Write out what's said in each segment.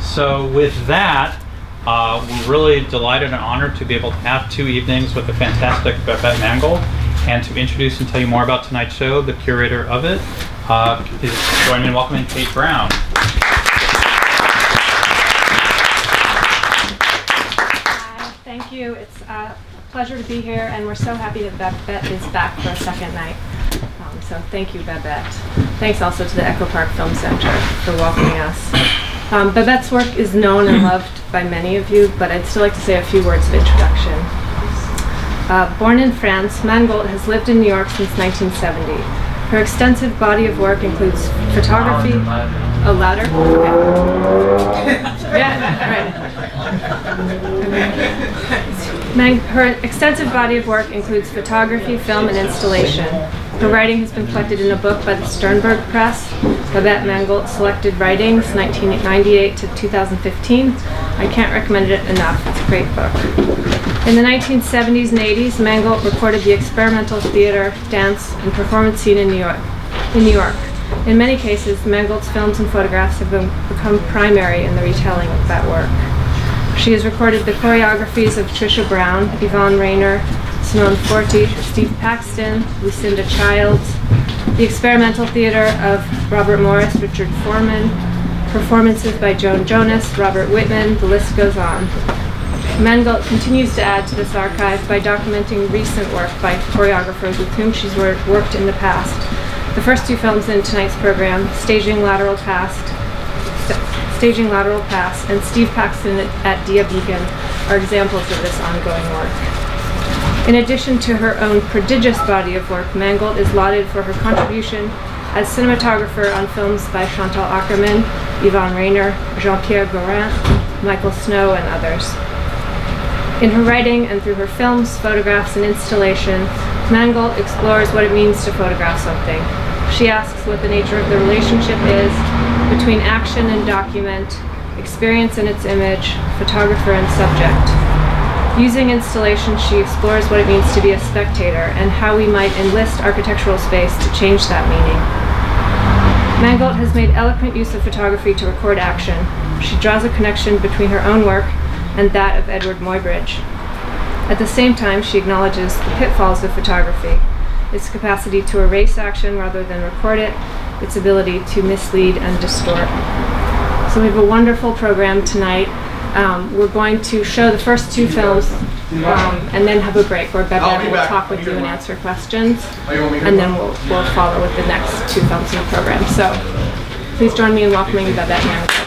So with that, we're really delighted and honored to be able to have 2 evenings with the fantastic Babette Mangolte, and to introduce and tell you more about tonight's show, the curator of it, is join me in welcoming Kate Brown. Thank you. It's a pleasure to be here, and we're so happy that Babette is back for a second night. So thank you, Babette. Thanks also to the Echo Park Film Center for welcoming us. Babette's work is known and loved by many of you, but I'd still like to say a few words of introduction. Born in France, Mangolte has lived in New York since 1970. Her extensive body of work includes photography. Oh, louder? Okay. Yeah, right. Her extensive body of work includes photography, film, and installation. Her writing has been collected in a book by the Sternberg Press, Babette Mangolte Selected Writings, 1998 to 2015. I can't recommend it enough. It's a great book. In the 1970s and 80s, Mangolte recorded the experimental theater, dance, and performance scene in New York. In many cases, Mangolte's films and photographs have become primary in the retelling of that work. She has recorded the choreographies of Trisha Brown, Yvonne Rainer, Simone Forti, Steve Paxton, Lucinda Childs, the experimental theater of Robert Morris, Richard Foreman, performances by Joan Jonas, Robert Whitman, the list goes on. Mangolte continues to add to this archive by documenting recent work by choreographers with whom she's worked in the past. The first 2 films in tonight's program, Staging Lateral Pass, and Steve Paxton at Dia Beacon, are examples of this ongoing work. In addition to her own prodigious body of work, Mangolte is lauded for her contribution as cinematographer on films by Chantal Akerman, Yvonne Rainer, Jean-Pierre Gorin, Michael Snow, and others. In her writing and through her films, photographs, and installation, Mangolte explores what it means to photograph something. She asks what the nature of the relationship is between action and document, experience and its image, photographer and subject. Using installation, she explores what it means to be a spectator and how we might enlist architectural space to change that meaning. Mangolte has made eloquent use of photography to record action. She draws a connection between her own work and that of Edward Muybridge. At the same time, she acknowledges the pitfalls of photography, its capacity to erase action rather than record it, its ability to mislead and distort. So we have a wonderful program tonight. We're going to show the first 2 films and then have a break where Babette will talk with you and answer questions, and then we'll follow with the next 2 films in the program. So please join me in welcoming Babette Mangolte.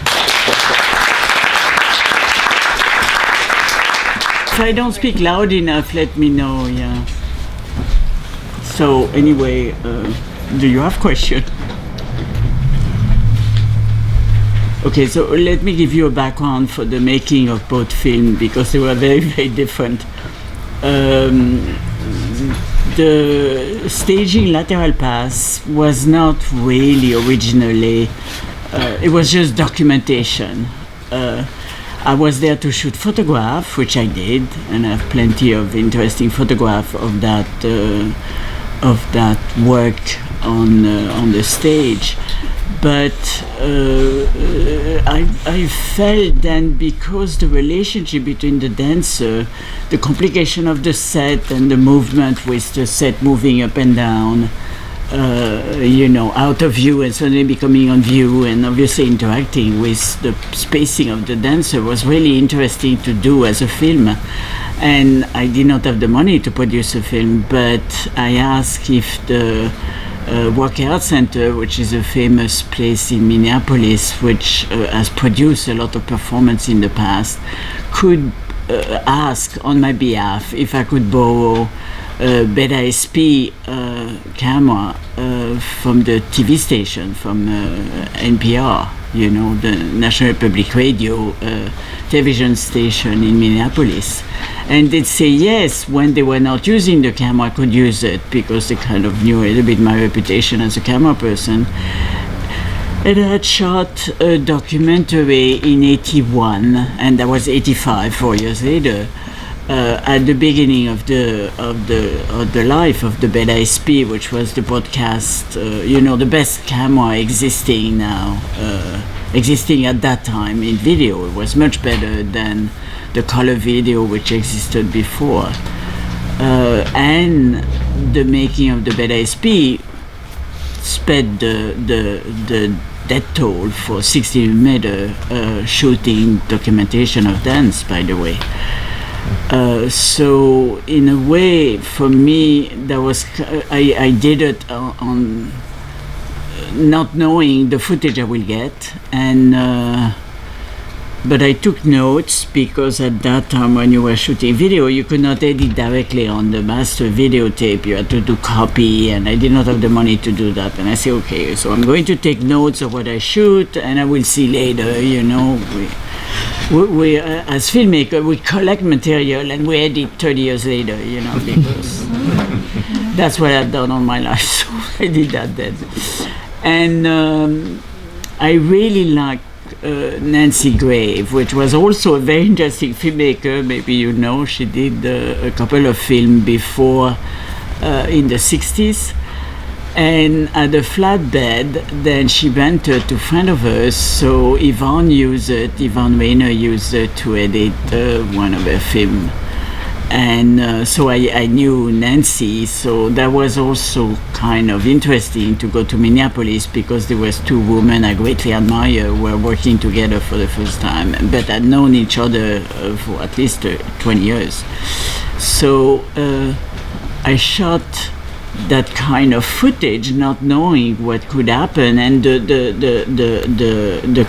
If I don't speak loud enough, let me know, yeah. So anyway, do you have questions? Okay, so let me give you a background for the making of both films, because they were very, very different. The Staging Lateral Pass was not really originally, it was just documentation. I was there to shoot photograph, which I did, and I have plenty of interesting photographs of that work on the stage. But I felt then, because the relationship between the dancer, the complication of the set and the movement with the set moving up and down, out of view and suddenly becoming on view, and obviously interacting with the spacing of the dancer was really interesting to do as a film. And I did not have the money to produce a film, but I asked if the Walker Art Center, which is a famous place in Minneapolis, which has produced a lot of performance in the past, could ask on my behalf if I could borrow Beta SP camera from the TV station, from NPR, the National Public Radio television station in Minneapolis. And they'd say yes when they were not using the camera. I could use it because they kind of knew a little bit my reputation as a camera person. And I had shot a documentary in 81, and that was 85, 4 years later, at the beginning of the life of the Beta SP, which was the broadcast, the best camera existing now existing at that time in video. It was much better than the color video which existed before. And the making of the Babette SP sped the death toll for 16mm shooting documentation of dance, by the way. So in a way, for me, that was I did it on not knowing the footage I will get, and but I took notes because at that time when you were shooting video, you could not edit directly on the master videotape. You had to do copy, and I did not have the money to do that. And I said, okay, so I'm going to take notes of what I shoot, and I will see later. You know, we as filmmaker, we collect material and we edit 30 years later. You know, because that's what I've done all my life. So I did that then, and I really liked Nancy Grave, which was also a very interesting filmmaker. Maybe you know, she did a couple of films before in the 60s. And at the flatbed, then she rented to a friend of hers, so Yvonne Rayner used it to edit one of her films. And so I knew Nancy, so that was also kind of interesting to go to Minneapolis because there was two women I greatly admire who were working together for the first time, but had known each other for at least 20 years. So I shot that kind of footage, not knowing what could happen, and the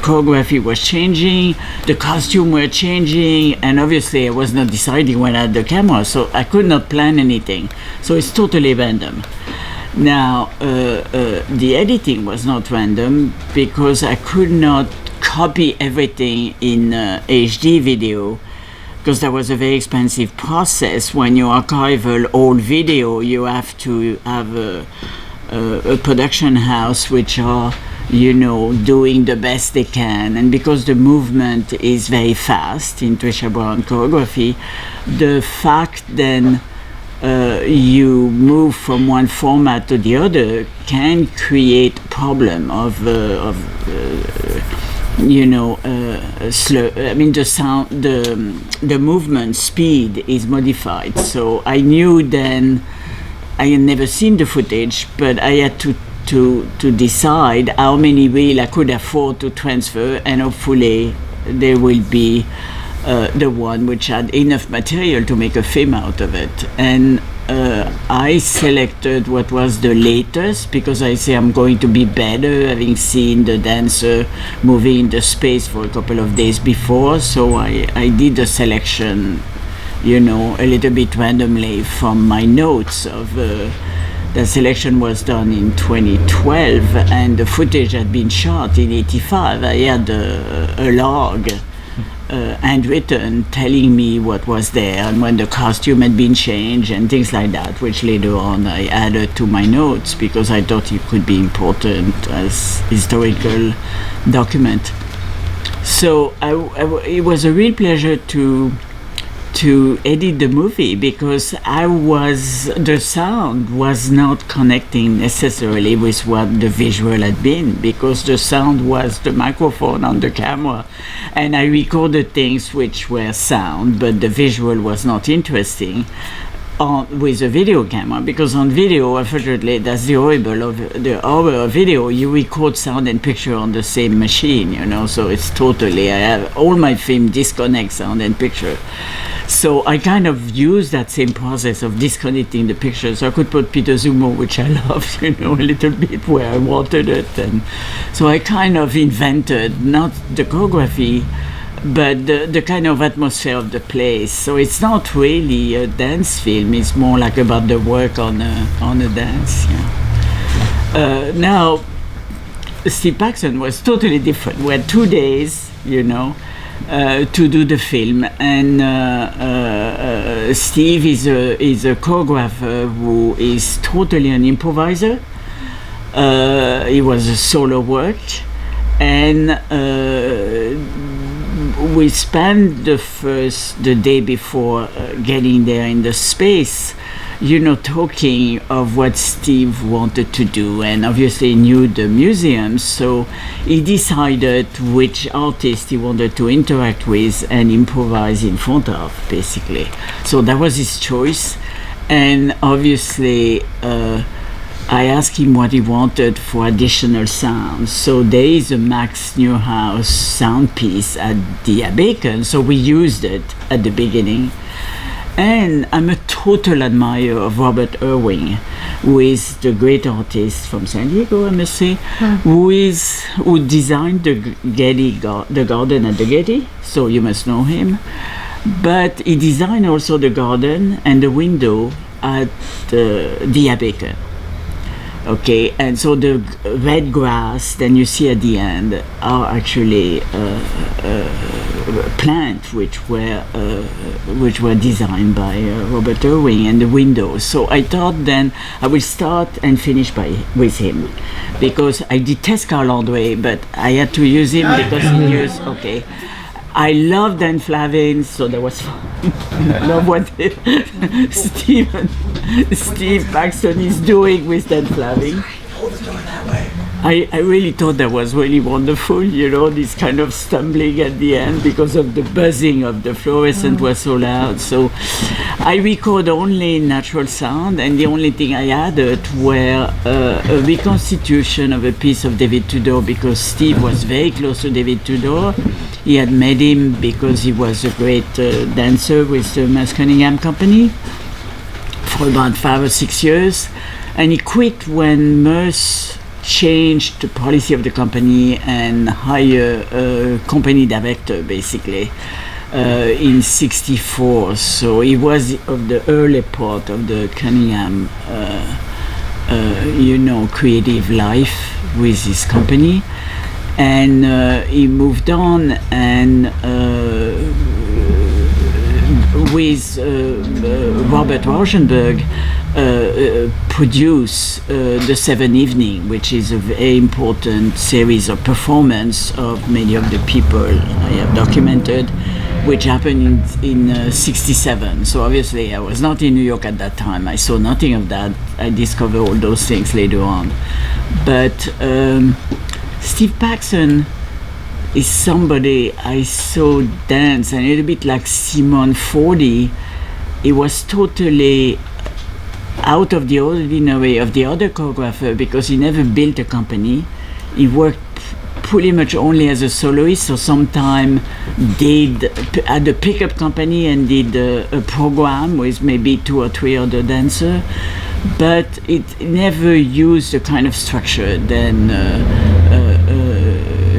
choreography was changing, the costume were changing, and obviously I was not deciding when I had the camera, so I could not plan anything. So it's totally random. Now the editing was not random because I could not copy everything in HD video, because that was a very expensive process. When you archival old video, you have to have a production house which are, you know, doing the best they can. And because the movement is very fast in Trisha Brown choreography, the fact then you move from one format to the other can create problem of you know, slow. I mean, the sound, the movement speed is modified. So I knew then, I had never seen the footage, but I had to decide how many reels I could afford to transfer, and hopefully there will be the one which had enough material to make a film out of it. And I selected what was the latest because I say I'm going to be better having seen the dancer moving in the space for a couple of days before. So I did a selection, you know, a little bit randomly from my notes of the selection was done in 2012 and the footage had been shot in 85. I had a log handwritten telling me what was there and when the costume had been changed and things like that, which later on I added to my notes because I thought it could be important as historical document. So it was a real pleasure to edit the movie because the sound was not connecting necessarily with what the visual had been, because the sound was the microphone on the camera and I recorded things which were sound, but the visual was not interesting with a video camera, because on video, unfortunately, that's the horror of video. You record sound and picture on the same machine, you know, so it's totally, I have all my film disconnect sound and picture. So I kind of used that same process of disconnecting the picture, so I could put Peter Zumo, which I loved, you know, a little bit where I wanted it. And so I kind of invented not the choreography, but the kind of atmosphere of the place. So it's not really a dance film, it's more like about the work on a dance. Yeah. Now, Steve Paxton was totally different. We had 2 days, you know, to do the film, and Steve is a choreographer who is totally an improviser. He was a solo work, and we spent the day before getting there in the space, talking of what Steve wanted to do, and obviously knew the museum, so he decided which artist he wanted to interact with and improvise in front of, basically. So that was his choice, and obviously I asked him what he wanted for additional sounds. So there is a Max Neuhaus sound piece at the Bacon, so we used it at the beginning. And I'm a total admirer of Robert Irving, who is the great artist from San Diego, I must say, who designed the garden at the Getty, so you must know him. But he designed also the garden and the window at the Bacon. Okay, and so the red grass then you see at the end are actually plants which were designed by Robert Irving, and the windows. So I thought then I will start and finish with him, because I detest Carl Andre, but I had to use him because he used I love Dan Flavin, so that was fun. I love what Steve Paxton is doing with Dan Flavin. I really thought that was really wonderful, this kind of stumbling at the end because of the buzzing of the fluorescent was so loud. So I record only natural sound, and the only thing I added were a reconstitution of a piece of David Tudor, because Steve was very close to David Tudor. He had met him because he was a great dancer with the Merce Cunningham Company for about 5 or 6 years, and he quit when Merce changed the policy of the company and hired a company director, basically, in '64. So he was of the early part of the Cunningham, creative life with his company. And he moved on, and with Robert Rauschenberg produced the Seven Evening, which is a very important series of performance of many of the people I have documented, which happened in '67. So obviously I was not in New York at that time. I saw nothing of that. I discovered all those things later on. But Steve Paxton is somebody I saw dance, and a little bit like Simon Fordy. He was totally out of the ordinary of the other choreographer, because he never built a company. He worked pretty much only as a soloist, or sometimes had a pickup company and did a program with maybe 2 or 3 other dancers, but it never used the kind of structure then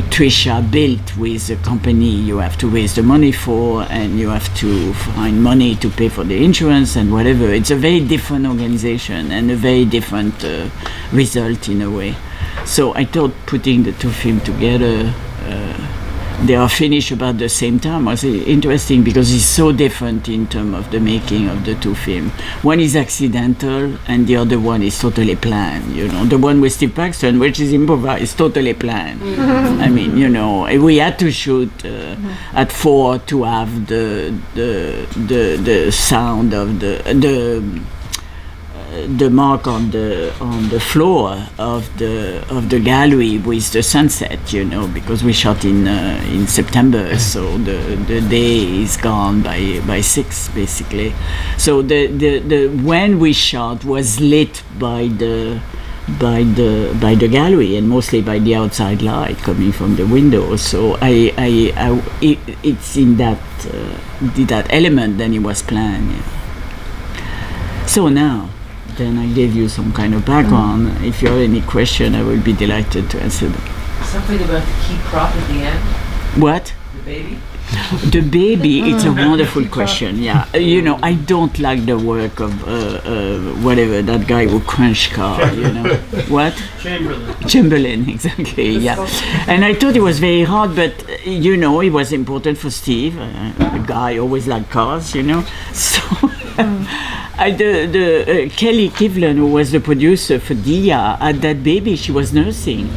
Trisha built with a company. You have to raise the money for, and you have to find money to pay for the insurance and whatever. It's a very different organization and a very different result in a way. So I thought putting the two films together, they are finished about the same time, was interesting, because it's so different in terms of the making of the two films. One is accidental and the other one is totally planned. The one with Steve Paxton, which is improvised, is totally planned. I mean, we had to shoot at 4 to have the sound of the mark on the floor of the gallery with the sunset, because we shot in September, so the day is gone by 6 basically. So the when we shot was lit by the gallery, and mostly by the outside light coming from the window. So it's in that element then it was planned. Yeah. So now. Then I gave you some kind of background. If you have any question, I will be delighted to answer them. Something about the key prop at the end? What? The baby? The baby, it's a wonderful question, yeah. I don't like the work of whatever, that guy who crunched car, What? Chamberlain, exactly, yeah. And I thought it was very hard, but, it was important for Steve. A guy always liked cars, So... Kelly Kivlen, who was the producer for Dia, had that baby she was nursing.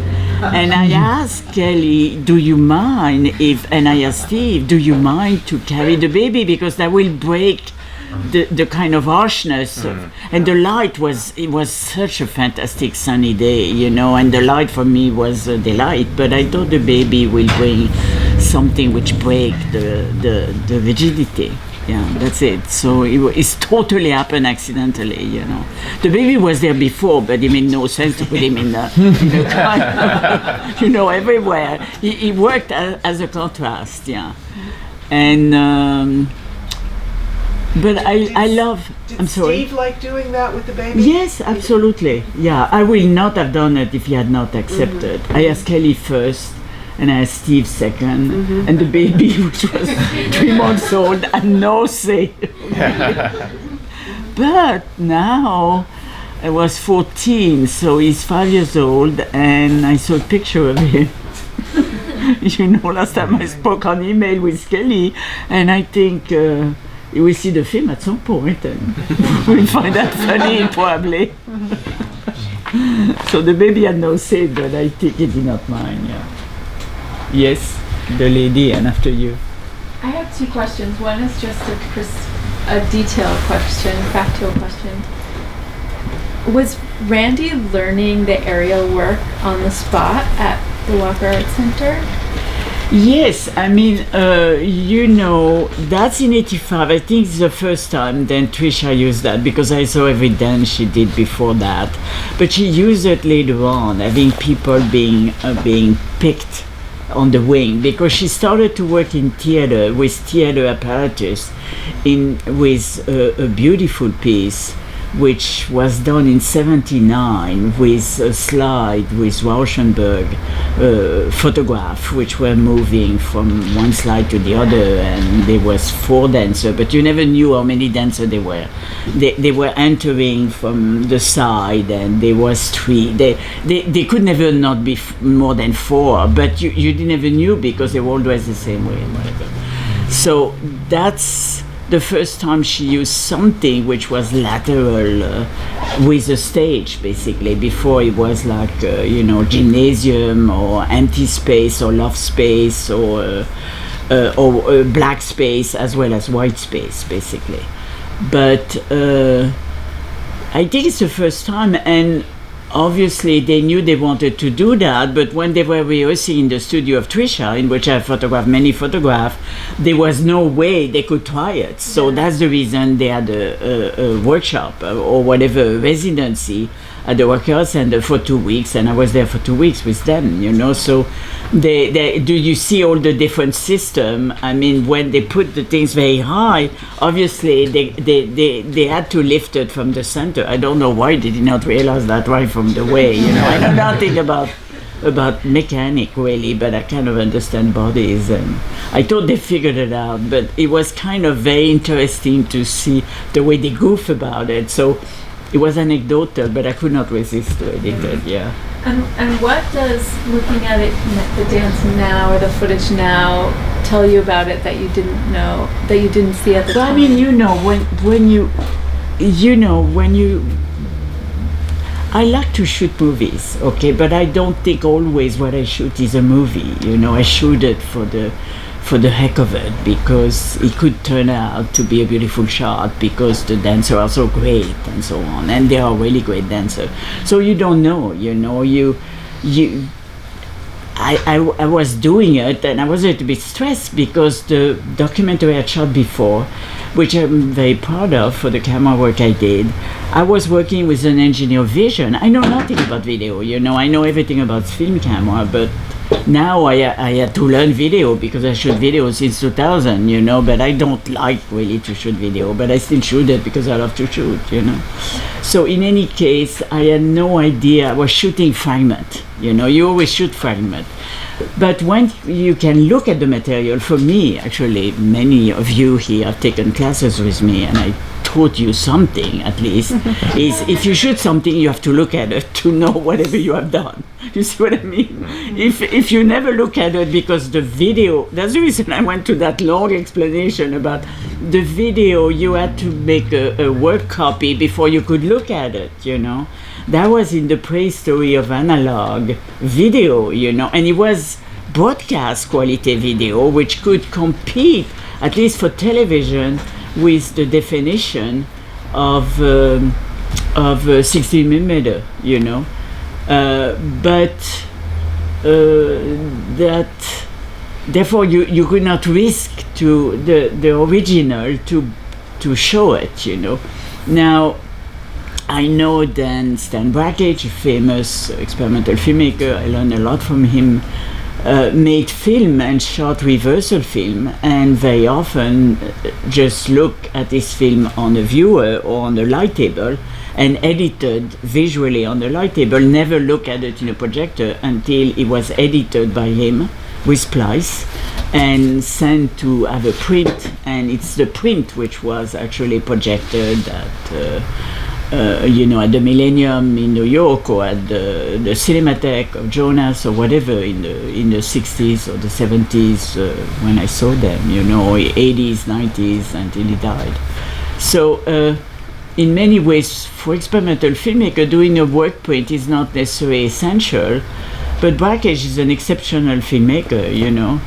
And I asked Kelly, do you mind and I asked Steve, do you mind to carry the baby? Because that will break the kind of harshness and the light was, it was such a fantastic sunny day, you know, and the light for me was a delight, but I thought the baby will bring something which break the rigidity. Yeah, that's it. So it's totally happened accidentally, you know. The baby was there before, but it made no sense to put him in the kind of, you know, everywhere. He worked as a contrast, yeah. And but I love. I'm sorry. Did Steve like doing that with the baby? Yes, absolutely. Yeah, I will not have done it if he had not accepted. I asked Kelly first. And I asked Steve second, and the baby, which was 3 months old, had no say. But now, I was 14, so he's 5 years old, and I saw a picture of him. You know, last time I spoke on email with Kelly, and I think you will see the film at some point, and we'll find that funny, probably. So the baby had no say, but I think he did not mind, yeah. Yes, the lady, and after you. I have 2 questions. One is just a detailed question, factual question. Was Randy learning the aerial work on the spot at the Walker Art Center? Yes, I mean, you know, that's in 85. I think it's the first time then Trisha used that, because I saw every dance she did before that. But she used it later on, having people being picked on the wing, because she started to work in theater with theater apparatus with a beautiful piece which was done in 79 with a slide with Rauschenberg photograph, which were moving from one slide to the other, and there was 4 dancers, but you never knew how many dancers there were. They were entering from the side, and there was 3. They could never not be more than 4, but you never knew because they were all dressed the same way and whatever. So that's the first time she used something which was lateral with a stage, basically. Before it was like, you know, gymnasium or empty space or loft space or black space as well as white space, basically. But I think it's the first time, and obviously they knew they wanted to do that, but when they were rehearsing in the studio of Trisha, in which I photographed many photographs, there was no way they could try it. So that's the reason they had a workshop or whatever, residency at the Worker Center for 2 weeks, and I was there for 2 weeks with them, you know. So do you see all the different system? I mean, when they put the things very high, obviously they had to lift it from the center. I don't know why they did not realize that right from the way, you know. I know nothing about mechanic really, but I kind of understand bodies, and I thought they figured it out, but it was kind of very interesting to see the way they goof about it. So it was anecdotal, but I could not resist to edit it, yeah. And what does looking at it, the dance now or the footage now, tell you about it that you didn't know, that you didn't see at the time? I mean, you know, when you I like to shoot movies, okay, but I don't think always what I shoot is a movie, you know. I shoot it for the heck of it, because it could turn out to be a beautiful shot, because the dancers are so great and so on, and they are really great dancers. So you don't know, you know, I was doing it, and I was a little bit stressed because the documentary I shot before, which I'm very proud of for the camera work I did, I was working with an engineer vision. I know nothing about video, you know, I know everything about film camera, but now I had to learn video because I shoot video since 2000, you know, but I don't like really to shoot video, but I still shoot it because I love to shoot, you know. So in any case, I had no idea. I was shooting fragment, you know, you always shoot fragment. But when you can look at the material, for me, actually, many of you here have taken classes with me, and I taught you something, at least, is if you shoot something, you have to look at it to know whatever you have done. You see what I mean? If you never look at it, because the video, that's the reason I went to that long explanation about the video, you had to make a word copy before you could look at it, you know? That was in the prehistory of analog video, you know, and it was broadcast quality video, which could compete, at least for television, with the definition of 16 millimeter, you know. But that therefore you could not risk to the original to show it, you know. Now I know then Stan Brakhage, a famous experimental filmmaker, I learned a lot from him, made film and shot reversal film, and very often just look at this film on a viewer or on a light table and edited visually on the light table, never look at it in a projector until it was edited by him with splice and sent to have a print, and it's the print which was actually projected at you know, at the Millennium in New York, or at the Cinematheque of Jonas, or whatever, in the 60s or the 70s when I saw them, you know, 80s, 90s, until he died. So in many ways, for experimental filmmaker, doing a work print is not necessarily essential, but Brakhage is an exceptional filmmaker, you know.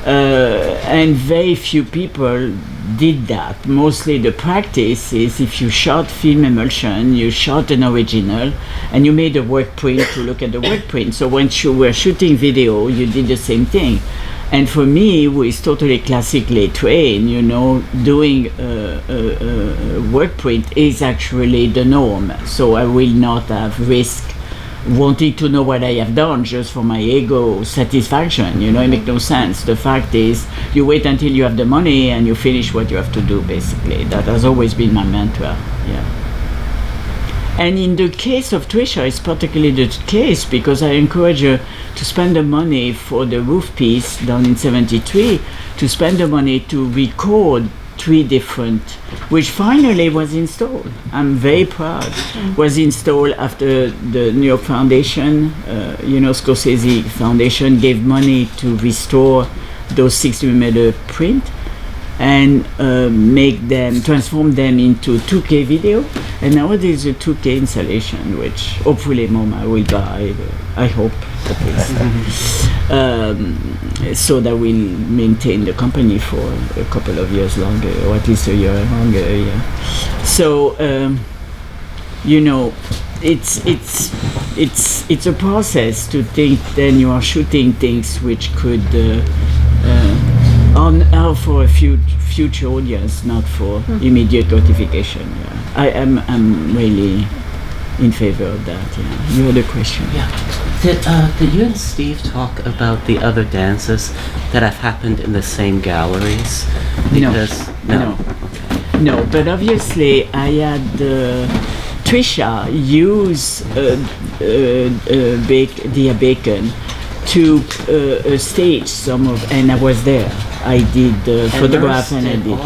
And very few people did that. Mostly the practice is if you shot film emulsion, you shot an original, and you made a work print to look at the work print. So once you were shooting video, you did the same thing. And for me, who is totally classically trained, you know, doing a work print is actually the norm. So I will not have risk wanting to know what I have done just for my ego satisfaction, you know. It makes no sense. The fact is, you wait until you have the money and you finish what you have to do, basically. That has always been my mantra, yeah. And in the case of Trisha, it's particularly the case because I encourage her to spend the money for the roof piece done in 73, to spend the money to record 3 different, which finally was installed. I'm very proud. Was installed after the New York Foundation, you know, Scorsese Foundation gave money to restore those 60mm print and transform them into 2K video. And nowadays a 2K installation, which hopefully MoMA will buy, I hope at least. So that will maintain the company for a couple of years longer, or at least a year longer, yeah. So, you know, it's a process to think then you are shooting things which could are for a future audience, not for immediate gratification. Yeah. I'm really in favor of that. Yeah. You had a question. Yeah. Did you and Steve talk about the other dances that have happened in the same galleries? Because no. Okay. No, but obviously I had Trisha use Dia Bacon to stage some of, and I was there. I did photograph and I did.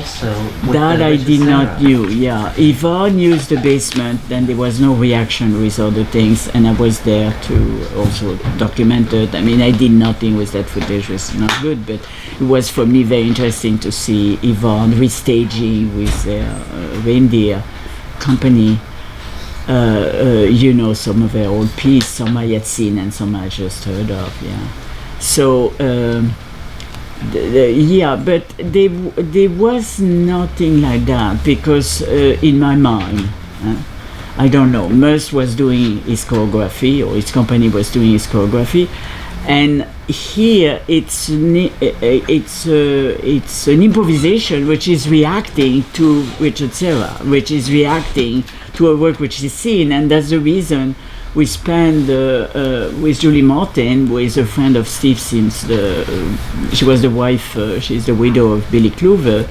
That I did not do, yeah. Yvonne used the basement, then there was no reaction with other things, and I was there to also document it. I mean, I did nothing with that footage, it was not good, but it was for me very interesting to see Yvonne restaging with their reindeer company, you know, some of their old pieces, some I had seen and some I just heard of, yeah. So, yeah, but there was nothing like that because in my mind, I don't know, Merce was doing his choreography, or his company was doing his choreography, and here it's an improvisation which is reacting to Richard Serra, which is reacting to a work which is seen, and that's the reason we spent with Julie Martin, who is a friend of Steve since she was the wife, she's the widow of Billy Clover.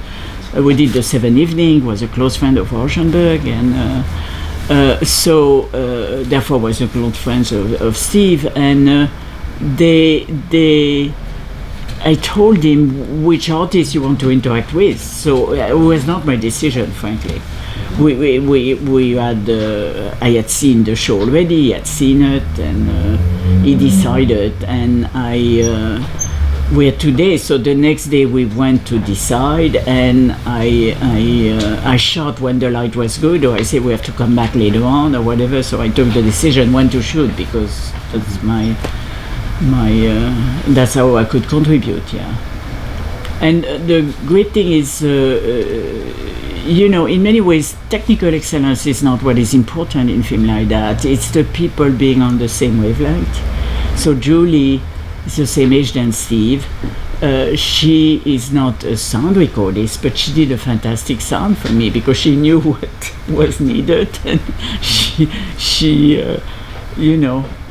We did the 7 Evening, was a close friend of Rauschenberg, and so therefore was a close friend of Steve. And I told him which artist you want to interact with. So it was not my decision, frankly. We had I had seen the show already, he had seen it, and he decided, and we're today, so the next day we went to decide, and I shot when the light was good, or I said we have to come back later on or whatever, so I took the decision when to shoot, because that's my that's how I could contribute, yeah. And the great thing is, in many ways, technical excellence is not what is important in film like that. It's the people being on the same wavelength. So Julie is the same age than Steve. She is not a sound recordist, but she did a fantastic sound for me because she knew what was needed, and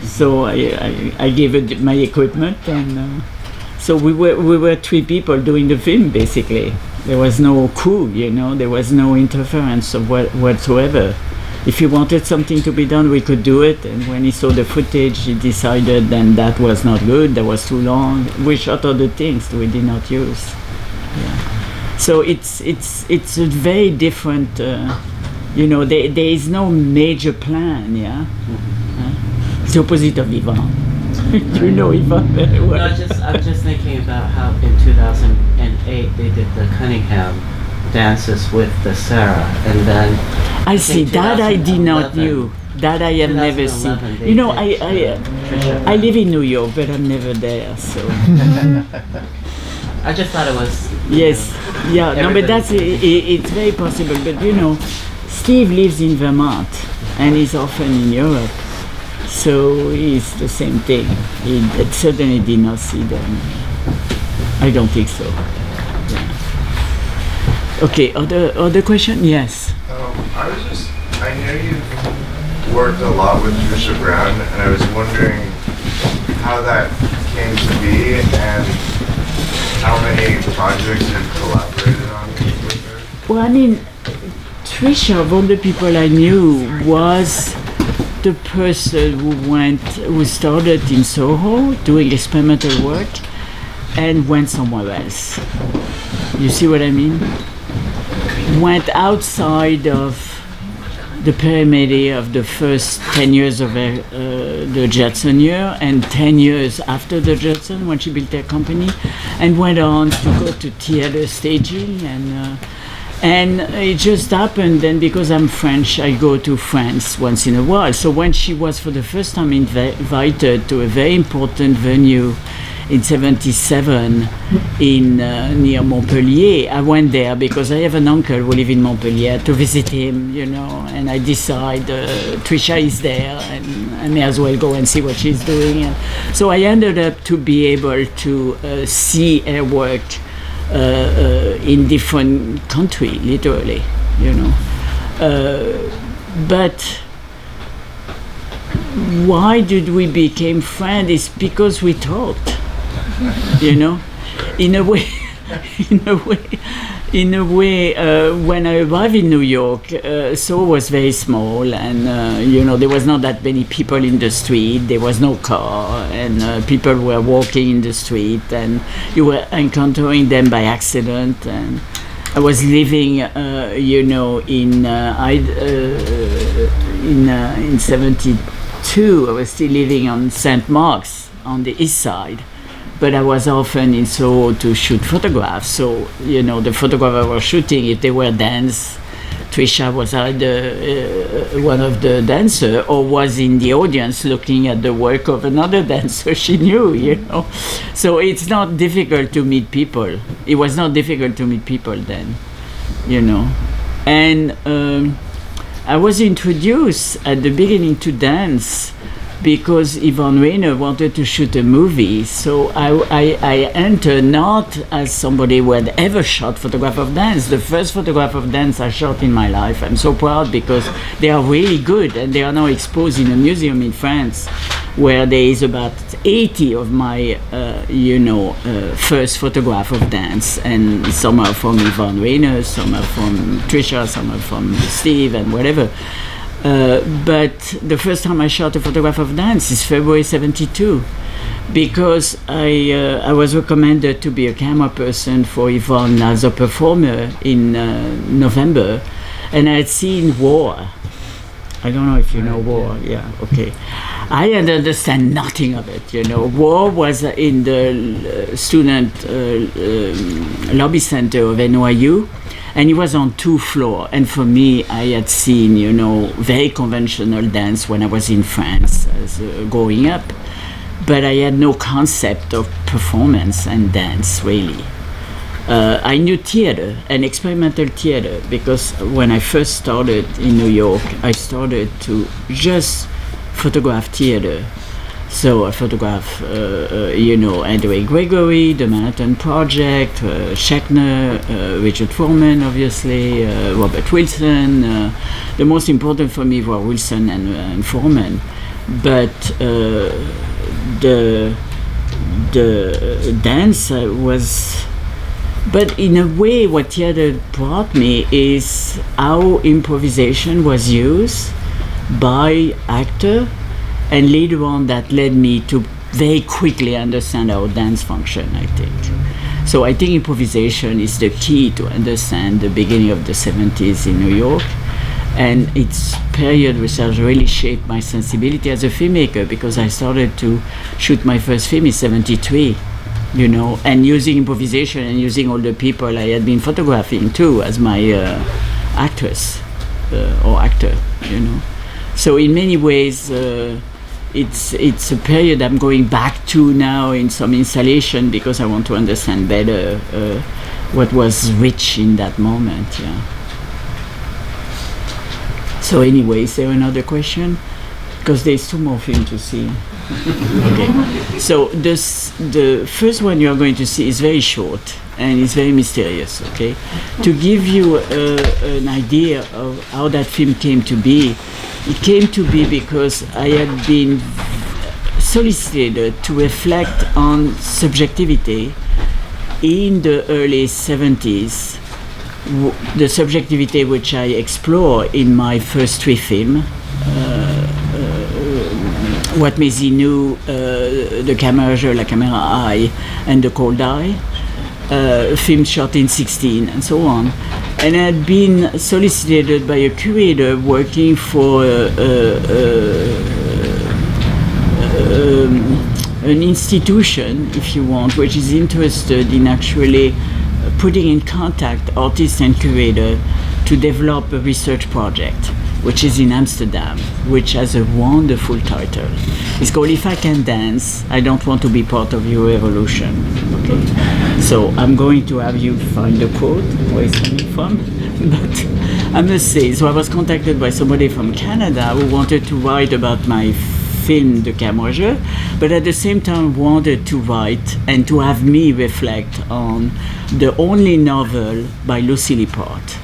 so I gave her my equipment, and so we were three people doing the film basically. There was no crew, there was no interference of whatsoever. If he wanted something to be done, we could do it, and when he saw the footage, he decided then that was not good, that was too long. We shot other things that we did not use. Yeah. So it's a very different, there is no major plan, yeah? It's the opposite of Ivan. You know Ivan very well. No, I'm just thinking about how in 2008 they did the Cunningham dances with the Sarah, and then I see that I did not knew. That I have never seen. I live in New York, but I'm never there. So I just thought it was. Yes, yeah, no, but that's it's very possible. But Steve lives in Vermont, and he's often in Europe, so it's the same thing. He certainly did not see them. I don't think so. Okay, other question? Yes. I know you've worked a lot with Trisha Brown, and I was wondering how that came to be and how many projects you've collaborated on with her. Well, I mean, Trisha, of all the people I knew, was the person who started in Soho doing experimental work and went somewhere else. You see what I mean? Went outside of the perimeter of the first 10 years of the Jetson year and 10 years after the Jetson when she built their company, and went on to go to theater staging, and it just happened then because I'm French, I go to France once in a while. So when she was for the first time invited to a very important venue in 77 in near Montpellier, I went there because I have an uncle who lives in Montpellier to visit him, and I decide Trisha is there and I may as well go and see what she's doing. And so I ended up to be able to see her work in different countries, literally, but why did we become friends? It's because we talked. In a way, when I arrived in New York, Soho was very small, and there was not that many people in the street. There was no car, and people were walking in the street, and you were encountering them by accident. And I was living, in '72. I was still living on St. Mark's on the east side. But I was often in Soho to shoot photographs. So, the photographer was shooting. If they were dance, Trisha was either one of the dancers or was in the audience looking at the work of another dancer she knew, So it's not difficult to meet people. It was not difficult to meet people then, And I was introduced at the beginning to dance because Yvonne Rainer wanted to shoot a movie. So I entered not as somebody who had ever shot photograph of dance. The first photograph of dance I shot in my life. I'm so proud because they are really good, and they are now exposed in a museum in France where there is about 80 of my, first photograph of dance. And some are from Yvonne Rainer, some are from Trisha, some are from Steve, and whatever. But the first time I shot a photograph of dance is February '72, because I was recommended to be a camera person for Yvonne as a performer in November, and I had seen War. I don't know if you know War. Yeah, okay. I didn't understand nothing of it. War was in the student lobby center of NYU. And it was on 2 floors. And for me, I had seen, very conventional dance when I was in France growing up. But I had no concept of performance and dance, really. I knew theater and experimental theater because when I first started in New York, I started to just photograph theater. So I photographed, Andrew Gregory, the Manhattan Project, Schechner, Richard Foreman, obviously, Robert Wilson. The most important for me were Wilson and Foreman. But the dance was... But in a way, what theater brought me is how improvisation was used by actor, and later on that led me to very quickly understand how dance function, I think. So I think improvisation is the key to understand the beginning of the 70s in New York, and it's period which has really shaped my sensibility as a filmmaker, because I started to shoot my first film in 73. And using improvisation and using all the people I had been photographing too as my actress or actor, So in many ways, it's a period I'm going back to now in some installation because I want to understand better what was rich in that moment. Yeah. So anyway, is there another question? Because there's two more films to see. Okay. So the first one you are going to see is very short and it's very mysterious. Okay. To give you an idea of how that film came to be, it came to be because I had been solicited to reflect on subjectivity in the early 70s, the subjectivity which I explore in my first three films. What Maisie knew, the camera jeu, la caméra eye, and the cold eye, film shot in 16, and so on. And I had been solicited by a curator working for an institution, if you want, which is interested in actually putting in contact artists and curator to develop a research project, which is in Amsterdam, which has a wonderful title. It's called If I Can Dance, I Don't Want to Be Part of Your Revolution. Okay, so I'm going to have you find the quote, where it's coming from. But I must say, so I was contacted by somebody from Canada who wanted to write about my film, The Camera Jeu, but at the same time wanted to write and to have me reflect on the only novel by Lucille Part,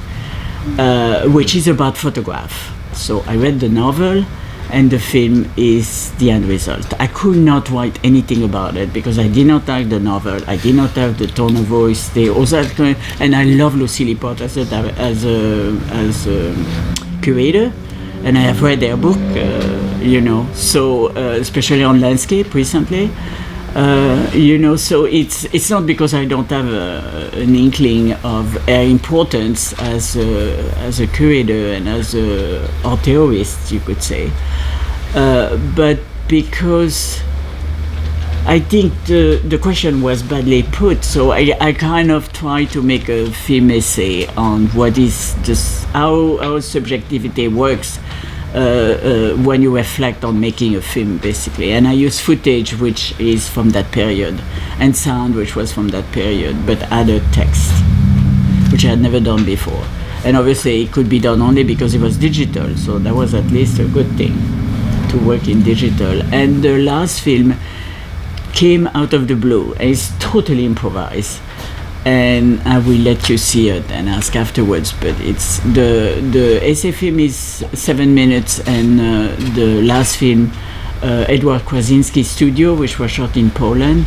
which is about photograph. So I read the novel, and the film is the end result. I could not write anything about it because I did not like the novel. I did not have the tone of voice. And I love Lucille Part as a curator, and I have read their book, So especially on landscape recently. So it's not because I don't have an inkling of her importance as a curator and as an art theorist, you could say, but because I think the question was badly put. So I kind of try to make a film essay on what is how subjectivity works. When you reflect on making a film, basically. And I use footage which is from that period, and sound which was from that period, but added text, which I had never done before. And obviously it could be done only because it was digital, so that was at least a good thing, to work in digital. And the last film came out of the blue, and it's totally improvised. And I will let you see it and ask afterwards. But it's the essay film is 7 minutes, and the last film, Edward Krasinski's studio, which was shot in Poland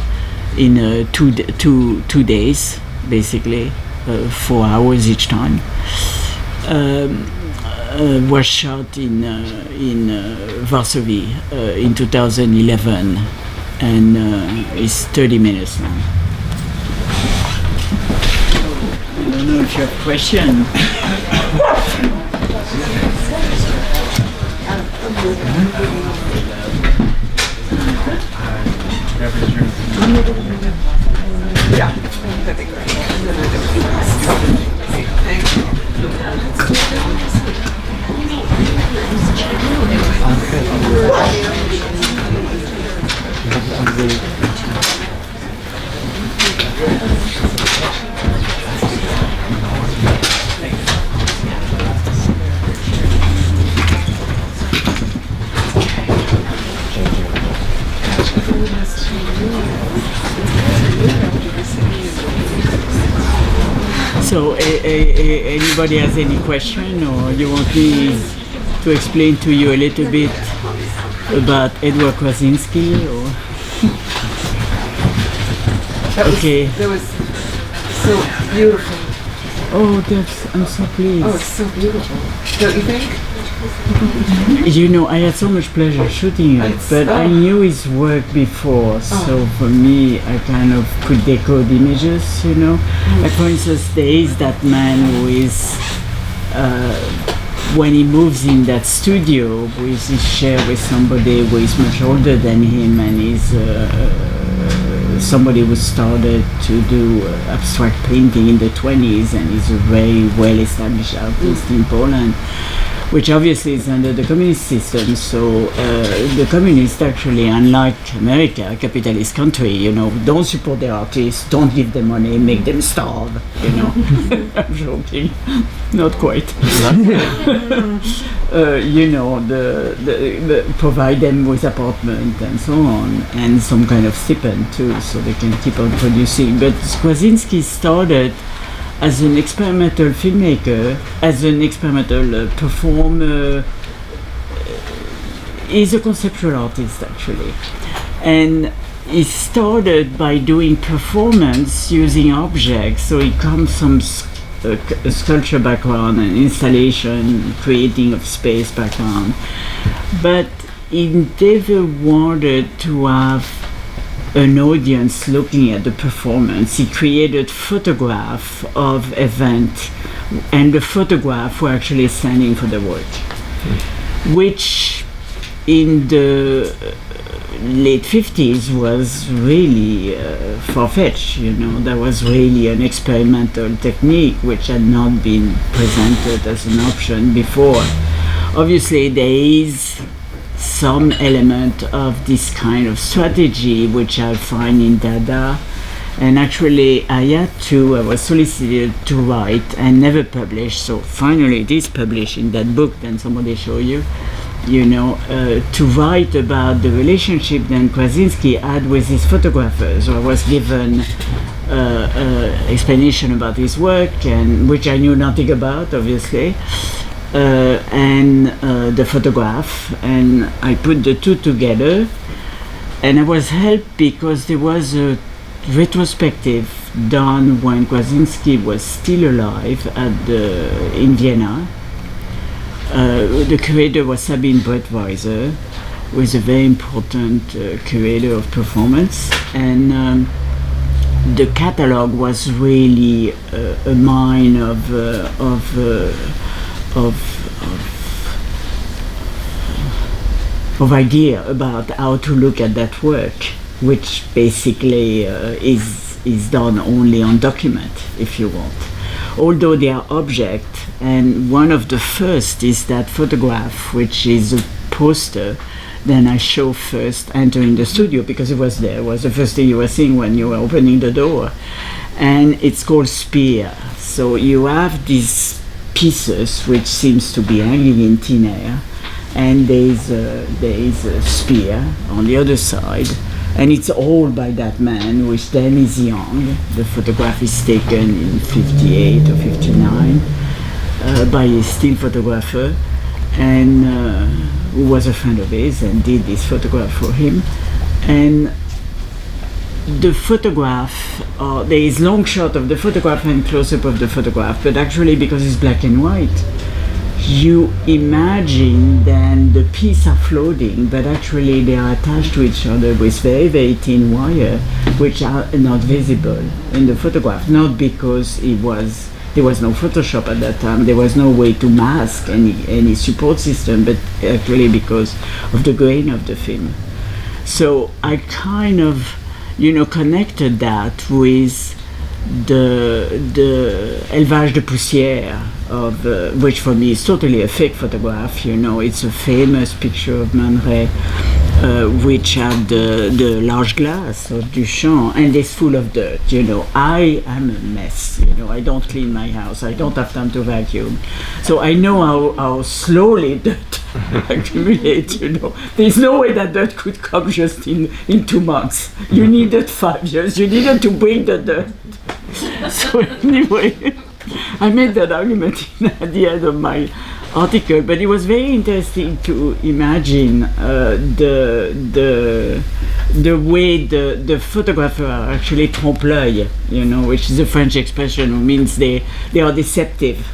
in 2 days, basically, 4 hours each time, was shot in Varsovie in 2011, and it's 30 minutes now. I don't know if you have a question. Yeah, that'd be great. anybody has any question, or you want me to explain to you a little bit about Edward Krasinski, or? That Okay. was so beautiful. Oh, I'm so pleased. Oh, it's so beautiful. Don't you think? You know, I had so much pleasure shooting it, but I knew his work before, so for me, I kind of could decode images, you know. Like, for instance, there is that man who is, when he moves in that studio with his share with somebody who is much older than him, and is somebody who started to do abstract painting in the 20s and is a very well-established artist in Poland, which obviously is under the communist system. So the communists actually, unlike America, a capitalist country, you know, don't support their artists, don't give them money, make them starve, you know. I'm joking, not quite. You know, the provide them with apartment and so on, and some kind of stipend too, so they can keep on producing. But Krasinski started as an experimental filmmaker, as an experimental performer. He's a conceptual artist, actually. And he started by doing performance using objects. So he comes from a sculpture background and installation, creating of space background. But he never wanted to have an audience looking at the performance. He created photograph of event, and the photograph were actually standing for the work, which in the late 50s was really far-fetched, you know. That was really an experimental technique which had not been presented as an option before. Obviously there is some element of this kind of strategy which I find in Dada, and actually I was solicited to write and never published, so finally it is published in that book that somebody show you, you know, to write about the relationship that Krasinski had with his photographers. So I was given explanation about his work, and which I knew nothing about, obviously. And the photograph, and I put the two together, and I was helped because there was a retrospective done when Krasinski was still alive in Vienna. The curator was Sabine Brettweiser, who is a very important curator of performance, and the catalog was really a mine of idea about how to look at that work, which basically is done only on document, if you want. Although they are object, and one of the first is that photograph, which is a poster. Then I show first entering the studio, because it was there. It was the first thing you were seeing when you were opening the door, and it's called Spear. So you have these pieces which seems to be hanging in thin air, and there is a spear on the other side, and it's all by that man, which then is young. The photograph is taken in 58 or 59 by a still photographer, and who was a friend of his and did this photograph for him. And the photograph, there is long shot of the photograph and close-up of the photograph, but actually because it's black and white, you imagine then the pieces are floating, but actually they are attached to each other with very, very thin wire, which are not visible in the photograph, not because there was no Photoshop at that time, there was no way to mask any support system, but actually because of the grain of the film. So I kind of, connected that with the Élevage de poussière of which for me is totally a fake photograph. It's a famous picture of Man Ray, which had the large glass of Duchamp, and it's full of dirt. I am a mess. I don't clean my house. I don't have time to vacuum, so I know how slowly dirt accumulates. There's no way that dirt could come just in 2 months. You needed 5 years. You needed to bring the dirt. So anyway, I made that argument at the end of my article, but it was very interesting to imagine the way the photographers are actually trompe-l'œil, which is a French expression who means they are deceptive,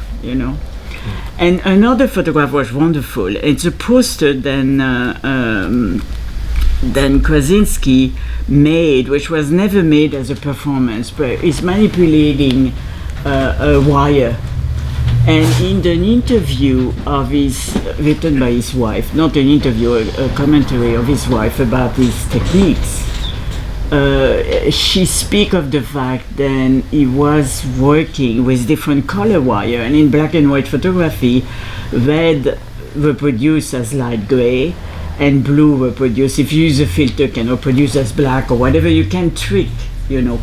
And another photograph was wonderful. It's a poster then Krasinski made, which was never made as a performance, but is manipulating a wire. And in an interview written by his wife, not an interview, a commentary of his wife about his techniques, she speaks of the fact that he was working with different color wire, and in black and white photography, red reproduced as light gray, and blue reproduce, if you use a filter, can reproduce as black or whatever. You can trick,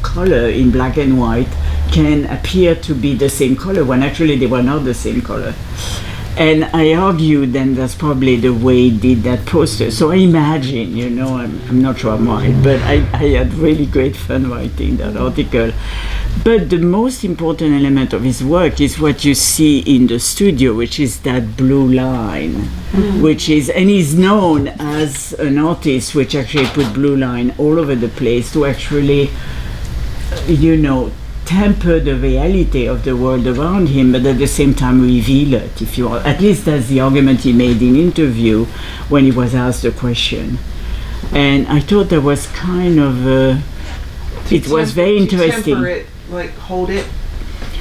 color in black and white can appear to be the same color when actually they were not the same color. And I argued then that's probably the way he did that poster. So I imagine, I'm not sure I'm right, but I had really great fun writing that article. But the most important element of his work is what you see in the studio, which is that blue line, and he's known as an artist which actually put blue line all over the place to actually, temper the reality of the world around him, but at the same time reveal it, if you want. At least that's the argument he made in interview when he was asked the question. And I thought that was kind of, it was very interesting. Temper it, like hold it.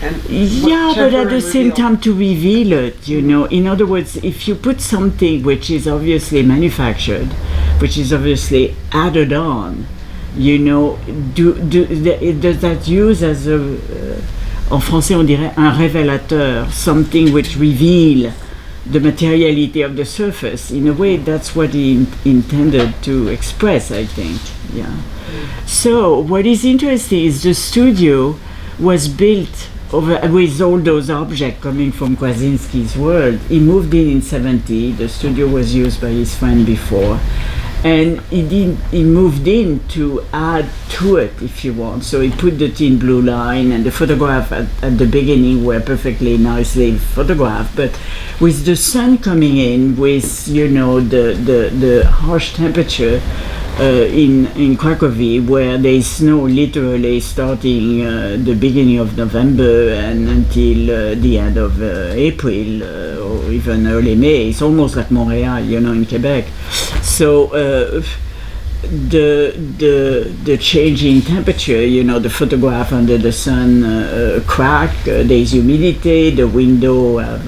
And yeah, but at the same reveal. time to reveal it, In other words, if you put something which is obviously manufactured, which is obviously added on, does that use as en français on dirait un révélateur, something which reveal the materiality of the surface. In a way, that's what he intended to express, I think. Yeah. So what is interesting is the studio was built with all those objects coming from Krasinski's world. He moved in 70. The studio was used by his friend before. And he moved in to add to it, if you want. So he put the thin blue line, and the photograph at the beginning were perfectly nicely photographed. But with the sun coming in, with the harsh temperature in Cracovie, where there is snow literally starting the beginning of November and until the end of April or even early May. It's almost like Montreal, in Quebec. So the changing temperature, the photograph under the sun crack, there's humidity, the window have,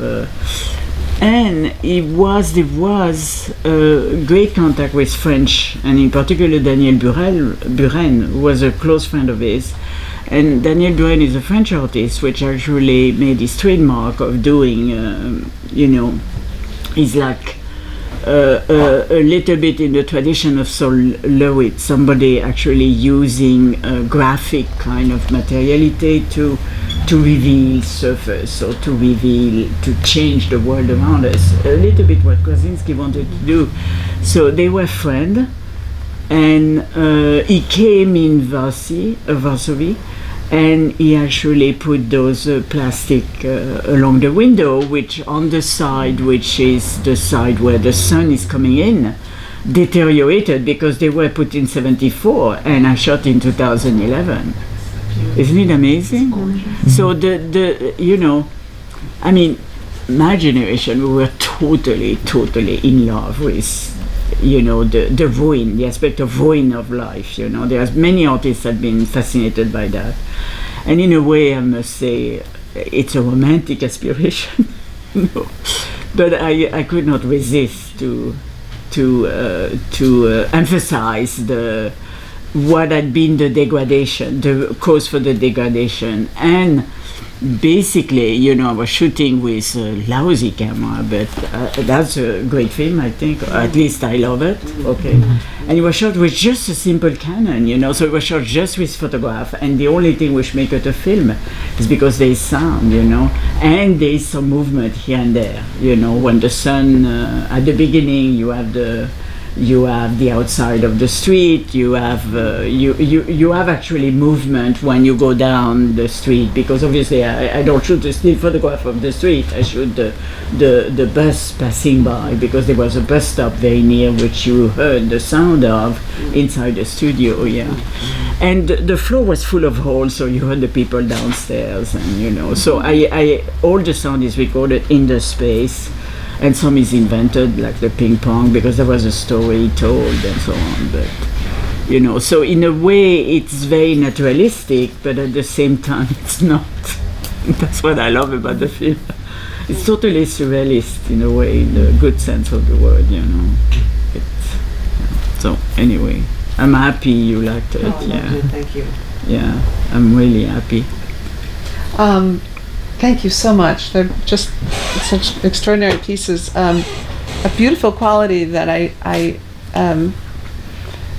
and there was great contact with French, and in particular Daniel Buren, who was a close friend of his. And Daniel Buren is a French artist which actually made his trademark of doing, he's like a little bit in the tradition of Sol LeWitt, somebody actually using a graphic kind of materiality to reveal surface, or to change the world around us. A little bit what Krasinski wanted to do. So they were friends, and he came in Varsovie, and he actually put those plastic along the window, which on the side, which is the side where the sun is coming in, deteriorated because they were put in 74 and I shot in 2011. Isn't it amazing? So my generation, we were totally in love with the ruin, the aspect of ruin of life. There's many artists have been fascinated by that, and in a way, I must say, it's a romantic aspiration. But I could not resist to emphasize what had been the degradation, the cause for the degradation, and basically, I was shooting with a lousy camera, but that's a great film, I think. Or at least I love it. Okay, and it was shot with just a simple Canon, so it was shot just with photograph, and the only thing which make it a film is because there is sound, and there is some movement here and there. When the sun at the beginning, you have the you have the outside of the street, you have you have actually movement when you go down the street, because obviously I don't shoot a still photograph of the street, I shoot the bus passing by, because there was a bus stop very near which you heard the sound of inside the studio, and the floor was full of holes, so you heard the people downstairs, and so I all the sound is recorded in the space. And some is invented, like the ping pong, because there was a story told and so on. But, so in a way it's very naturalistic, but at the same time it's not. That's what I love about the film. It's totally surrealist in a way, in the good sense of the word, So anyway, I'm happy you liked it. Thank you. Yeah, I'm really happy. Thank you so much. They're just such extraordinary pieces. A beautiful quality that I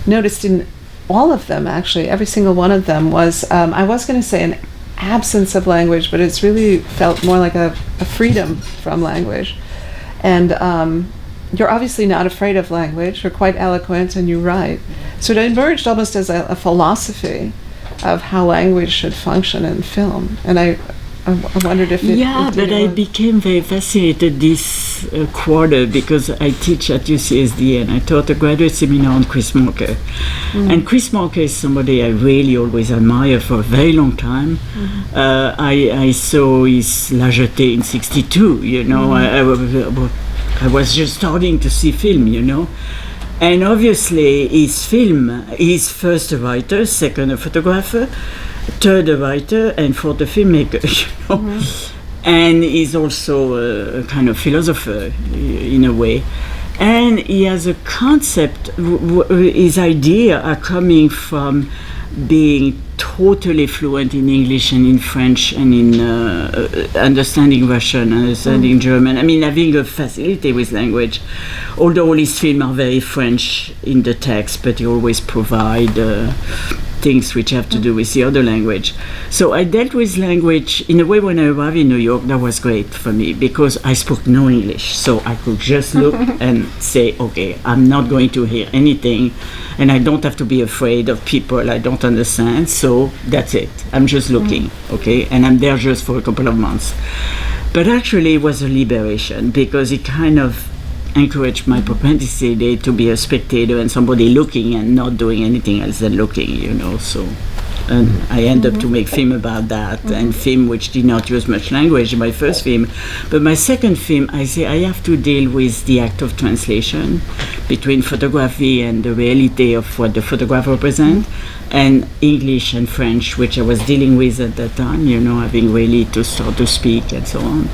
noticed in all of them, actually, every single one of them, was, I was going to say an absence of language, but it's really felt more like a freedom from language. And you're obviously not afraid of language. You're quite eloquent and you write. So it emerged almost as a philosophy of how language should function in film. And I wondered if it... Yeah, but I became very fascinated this quarter because I teach at UCSD and I taught a graduate seminar on Chris Marker. And Chris Marker is somebody I really always admire for a very long time. I saw his La Jetée in 62, I was just starting to see film, And obviously his film, he's first a writer, second a photographer, third a writer, and fourth a filmmaker, And he's also a kind of philosopher in a way. And he has a concept, his ideas are coming from being totally fluent in English and in French and in understanding Russian, understanding German. I mean, having a facility with language. Although all his films are very French in the text, but he always provide things which have to do with the other language. So I dealt with language in a way. When I arrived in New York, that was great for me because I spoke no English, so I could just look and say, okay, I'm not going to hear anything, and I don't have to be afraid of people I don't understand, so that's it. I'm just looking, okay, and I'm there just for a couple of months. But actually it was a liberation because it kind of encouraged my propensity to be a spectator and somebody looking and not doing anything else than looking, so and I end up to make film about that, and film which did not use much language in my first film. But my second film, I say I have to deal with the act of translation between photography and the reality of what the photograph represents, and English and French, which I was dealing with at that time, having really to start to speak and so on.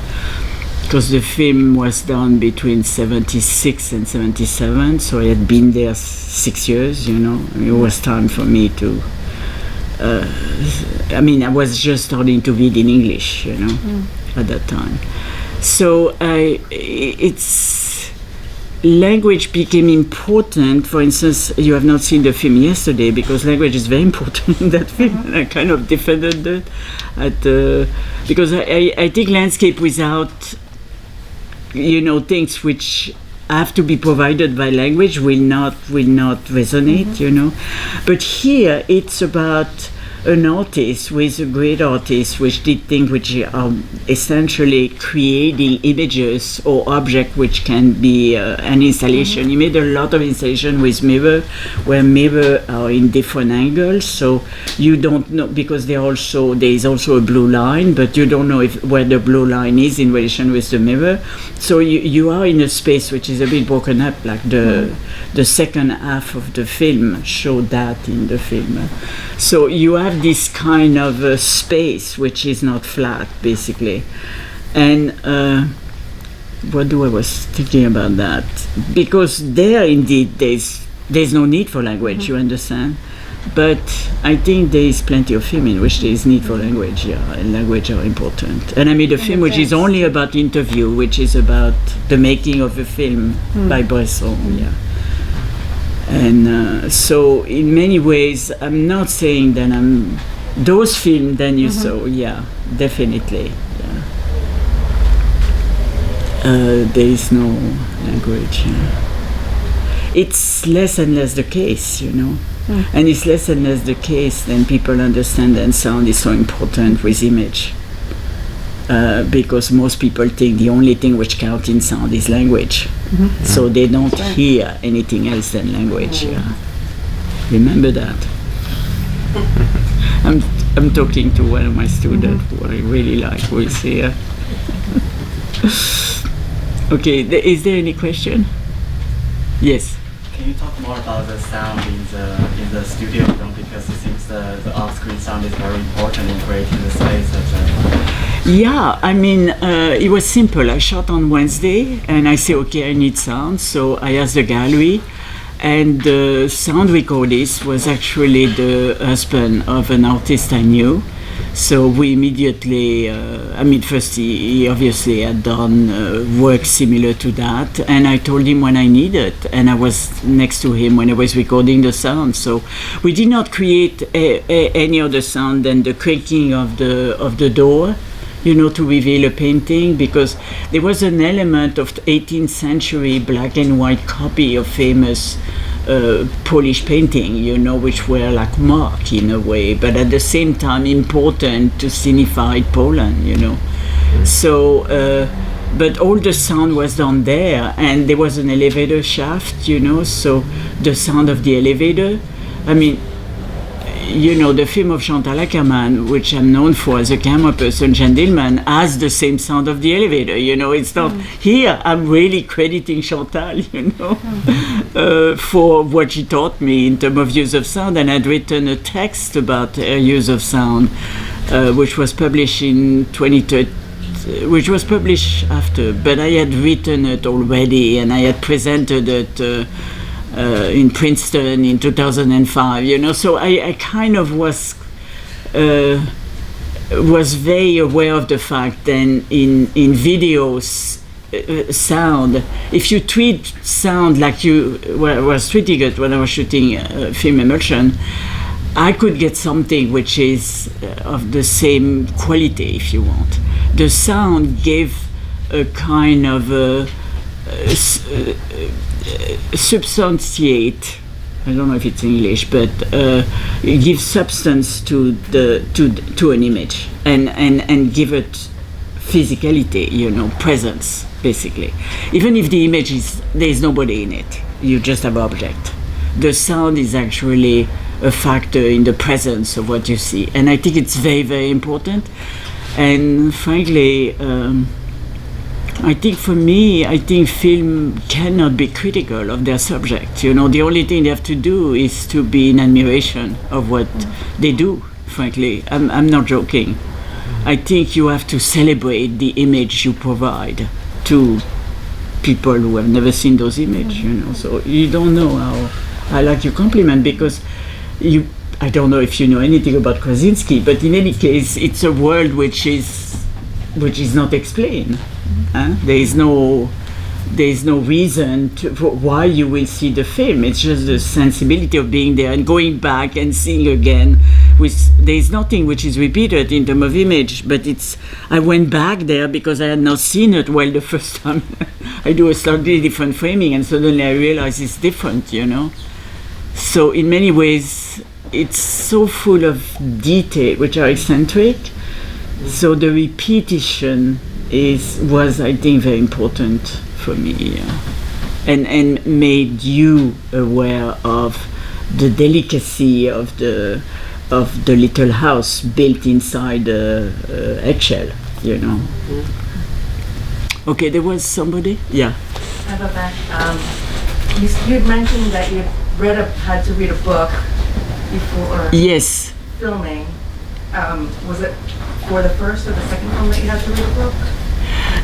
Because the film was done between 76 and 77, so I had been there 6 years, It was time for me to... I was just starting to read in English, at that time. So language became important. For instance, you have not seen the film yesterday because language is very important in that film. And I kind of defended it because I think landscape without things which have to be provided by language will not resonate, But here it's about an artist with a great artist which did things which are essentially creating images or objects which can be an installation. He made a lot of installation with mirror, where mirror are in different angles, so you don't know, because there is also a blue line, but you don't know where the blue line is in relation with the mirror. So you are in a space which is a bit broken up, like the second half of the film showed that in the film. So you have this kind of space which is not flat, basically. And what I was thinking about that? Because there, indeed, there's no need for language, you understand? But I think there is plenty of film in which there is need for language, and language are important. And I made a film which is only about interview, which is about the making of a film by Bresson, And so in many ways, I'm not saying that those films then you saw, definitely. There is no language. it's less and less the case, you know. And it's less and less the case then people understand that sound is so important with image. Because most people think the only thing which counts in sound is language. So they don't hear anything else than language. Yeah. Remember that. I'm talking to one of my students who I really like, who is here. Okay, is there any question? Yes. Can you talk more about the sound in the studio film, because it seems the off-screen sound is very important in creating the space, etc. Yeah, I mean, it was simple. I shot on Wednesday, and I say, okay, I need sound, so I asked the gallery, and the sound recordist was actually the husband of an artist I knew. So we immediately, first he obviously had done work similar to that, and I told him when I needed, and I was next to him when I was recording the sound. So we did not create any other sound than the creaking of the door, you know, to reveal a painting, because there was an element of 18th century black and white copy of famous Polish painting, you know, which were like mark in a way, but at the same time important to signify Poland, you know. So, but all the sound was done there, and there was an elevator shaft, you know, so the sound of the elevator, I mean, you know, the film of Chantal Ackerman, which I'm known for as a camera person, Gentleman, has the same sound of the elevator, you know. It's not here. I'm really crediting Chantal, you know, for what she taught me in terms of use of sound. And I'd written a text about her use of sound, which was published in 2013, which was published after, but I had written it already, and I had presented it in Princeton in 2005, you know, so I kind of was very aware of the fact that in videos, sound, if you treat sound like you was treating it when I was shooting film emulsion, I could get something which is of the same quality, if you want. The sound gave a kind of substantiate, I don't know if it's English, but it gives substance to an image and give it physicality, you know, presence, basically. Even if the image there's nobody in it, you just have object. The sound is actually a factor in the presence of what you see, and I think it's very, very important. And frankly, I think for me, I think film cannot be critical of their subject. You know, the only thing they have to do is to be in admiration of what they do, frankly. I'm not joking. I think you have to celebrate the image you provide to people who have never seen those images, you know. So you don't know how I like your compliment, because I don't know if you know anything about Krasinski, but in any case, it's a world which is not explained. There is no reason for why you will see the film. It's just the sensibility of being there and going back and seeing again. There is nothing which is repeated in terms of image, but I went back there because I had not seen it well the first time. I do a slightly different framing, and suddenly I realize it's different, you know. So in many ways, it's so full of detail which are eccentric. So the repetition was I think very important for me, and made you aware of the delicacy of the little house built inside a eggshell, you know. Okay, there was somebody. Yeah. How about that? You had mentioned that you had to read a book before Yes. filming. Was it for the first or the second film that you had to read a book?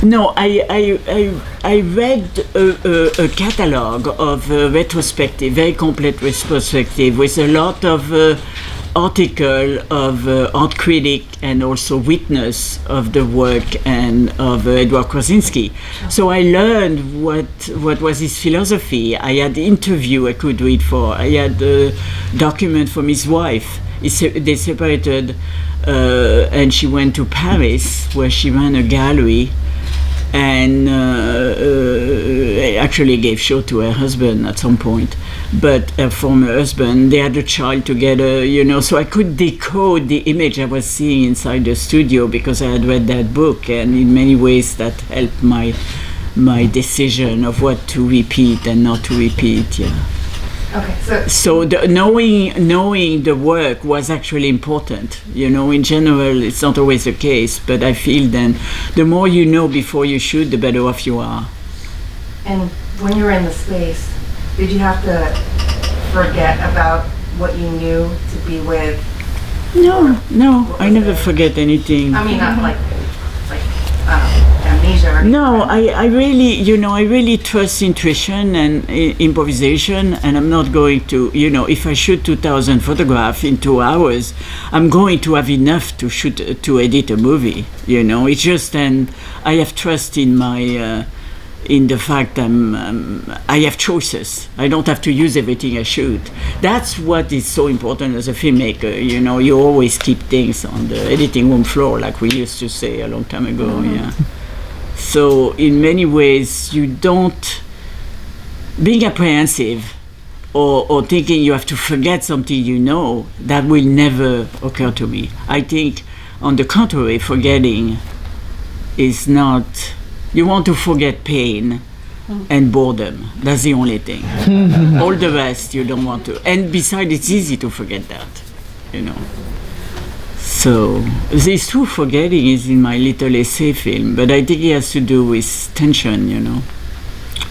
No, I read a catalogue of retrospective, very complete retrospective, with a lot of article of art critic and also witness of the work and of Edward Krasinski. So I learned what was his philosophy. I had interview I could read for. I had a document from his wife. They separated, and she went to Paris, where she ran a gallery. and actually gave show to her husband at some point, but her former husband, they had a child together, so I could decode the image I was seeing inside the studio because I had read that book, and in many ways that helped my decision of what to repeat and not to repeat. Okay, so knowing the work was actually important. In general, it's not always the case, but I feel then the more you know before you shoot, the better off you are. And when you were in the space, did you have to forget about what you knew to be with? No, I never forget anything. I mean, not like amnesia or anything. No, I really trust intuition and improvisation, and I'm not going to, if I shoot 2,000 photographs in 2 hours, I'm going to have enough to edit a movie. It's just, and I have trust in my. In the fact I have choices. I don't have to use everything I shoot. That's what is so important as a filmmaker. You always keep things on the editing room floor, like we used to say a long time ago. Yeah. So in many ways, you don't being apprehensive or thinking you have to forget something that will never occur to me. I think, on the contrary, forgetting is not. You want to forget pain and boredom. That's the only thing. All the rest you don't want to. And besides, it's easy to forget that, So this true forgetting is in my little essay film, but I think it has to do with tension,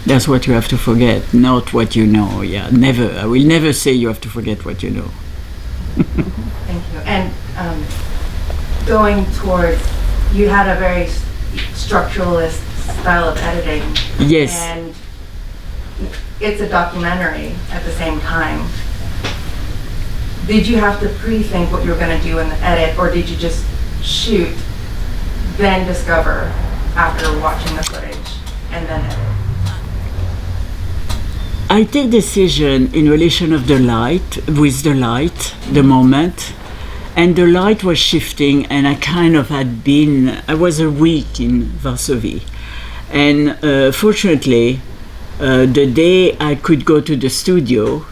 That's what you have to forget, not what you know. Yeah, never. I will never say you have to forget what you know. Thank you. And going towards, you had a very structuralist style of editing. Yes. And it's a documentary at the same time. Did you have to pre-think what you were going to do in the edit, or did you just shoot, then discover after watching the footage, and then edit? I take decision in relation of the light, the moment, and the light was shifting, and I was a week in Varsovie. And fortunately, the day I could go to the studio,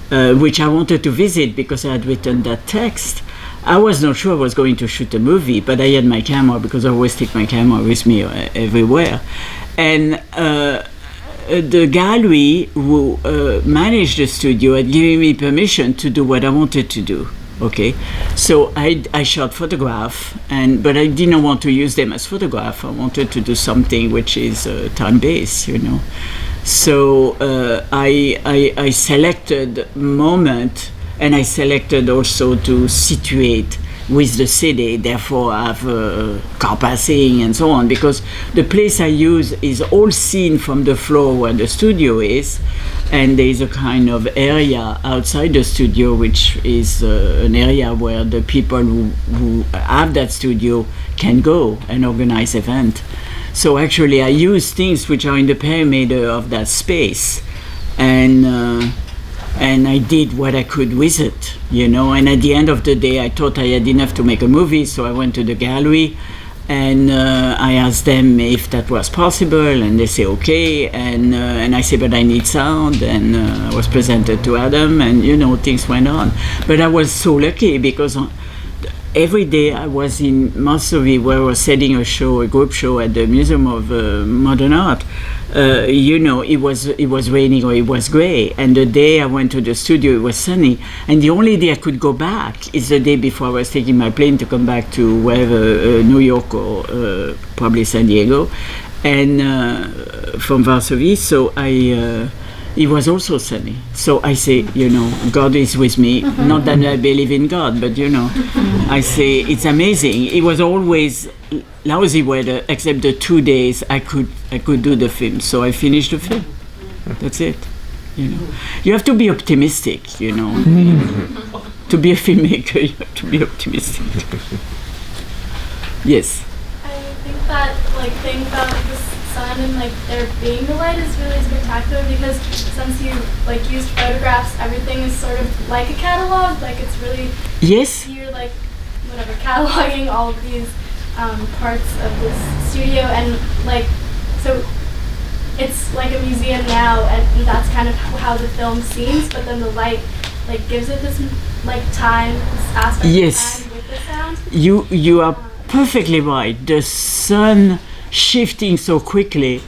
which I wanted to visit because I had written that text, I was not sure I was going to shoot a movie, but I had my camera because I always take my camera with me everywhere. And the gallery who managed the studio had given me permission to do what I wanted to do. Okay, so I shot photograph, but I didn't want to use them as photograph. I wanted to do something which is time-based, So I selected moment, and I selected also to situate with the city, therefore have car passing and so on, because the place I use is all seen from the floor where the studio is, and there is a kind of area outside the studio which is an area where the people who have that studio can go and organize event. So actually I use things which are in the perimeter of that space, and I did what I could with it, and at the end of the day I thought I had enough to make a movie, so I went to the gallery and I asked them if that was possible, and they say okay, and I say but I need sound, and I was presented to Adam, and things went on. But I was so lucky because every day I was in Varsovie, where I was setting a group show at the Museum of Modern Art. It was raining or it was gray, and the day I went to the studio it was sunny, and the only day I could go back is the day before I was taking my plane to come back to wherever, New York or probably San Diego, and from Varsovie. So it was also sunny. So I say, God is with me. Not that I believe in God, but I say it's amazing. It was always lousy weather, except the 2 days I could do the film. So I finished the film. That's it. You have to be optimistic. To be a filmmaker, you have to be optimistic. Yes. I think that thing about this sun and there being the light is really spectacular, because since you used photographs, everything is sort of like a catalog. It's really, yes, you're cataloging all of these parts of this studio, and like, so it's like a museum now, and that's kind of how the film seems, but then the light like gives it this like time, this aspect Yes. of time with the sound. You are perfectly right. The sun shifting so quickly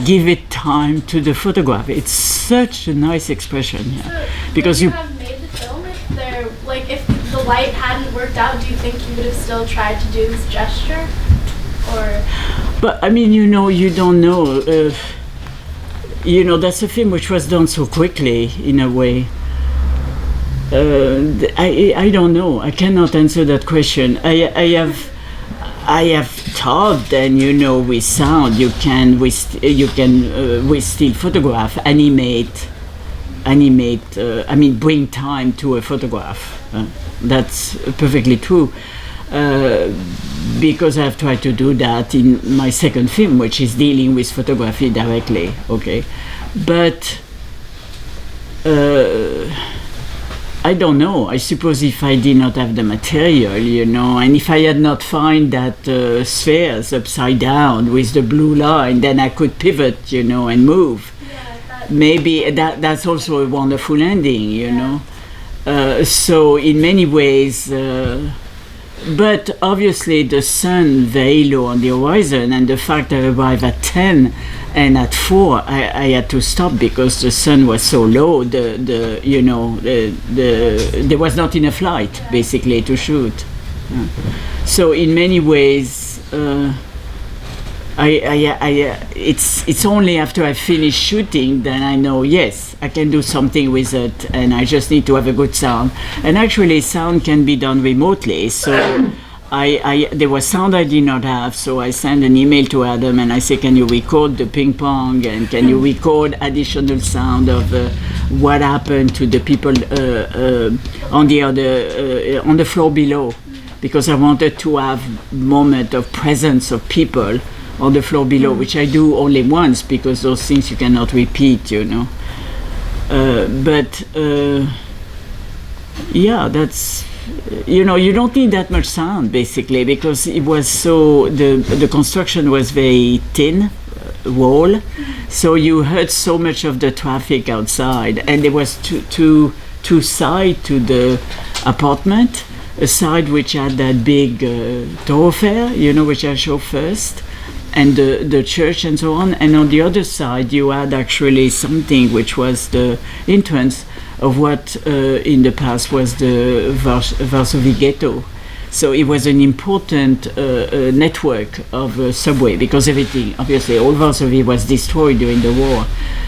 give it time to the photograph. It's such a nice expression, yeah. So, Because would you you have made the film if there, like, if the light hadn't worked out, do you think you would have still tried to do this gesture? Or But I mean, you don't know. That's a film which was done so quickly, in a way. I don't know. I cannot answer that question. I have thought, and with sound, you can with still photograph, animate. Bring time to a photograph. That's perfectly true. Because I've tried to do that in my second film, which is dealing with photography directly, okay? But I don't know. I suppose if I did not have the material, and if I had not find that spheres upside down with the blue line, then I could pivot, and move. Maybe that's also a wonderful ending, so in many ways, but obviously the sun very low on the horizon, and the fact I arrived at 10 and at 4 I had to stop because the sun was so low. There was not enough light basically to shoot. So in many ways, it's only after I finish shooting that I know, yes, I can do something with it, and I just need to have a good sound. And actually, sound can be done remotely. So there was sound I did not have, so I sent an email to Adam and I say, can you record the ping pong, and can you record additional sound of what happened to the people on the floor below, because I wanted to have moment of presence of people on the floor below, which I do only once because those things you cannot repeat, that's, you don't need that much sound basically, because it was so, the construction was very thin wall, so you heard so much of the traffic outside, and there was two sides to the apartment, a side which had that big thoroughfare, which I show first, and the church and so on, and on the other side you had actually something which was the entrance of what in the past was the Varsovie ghetto. So it was an important network of subway, because everything, obviously all Varsovie was destroyed during the war,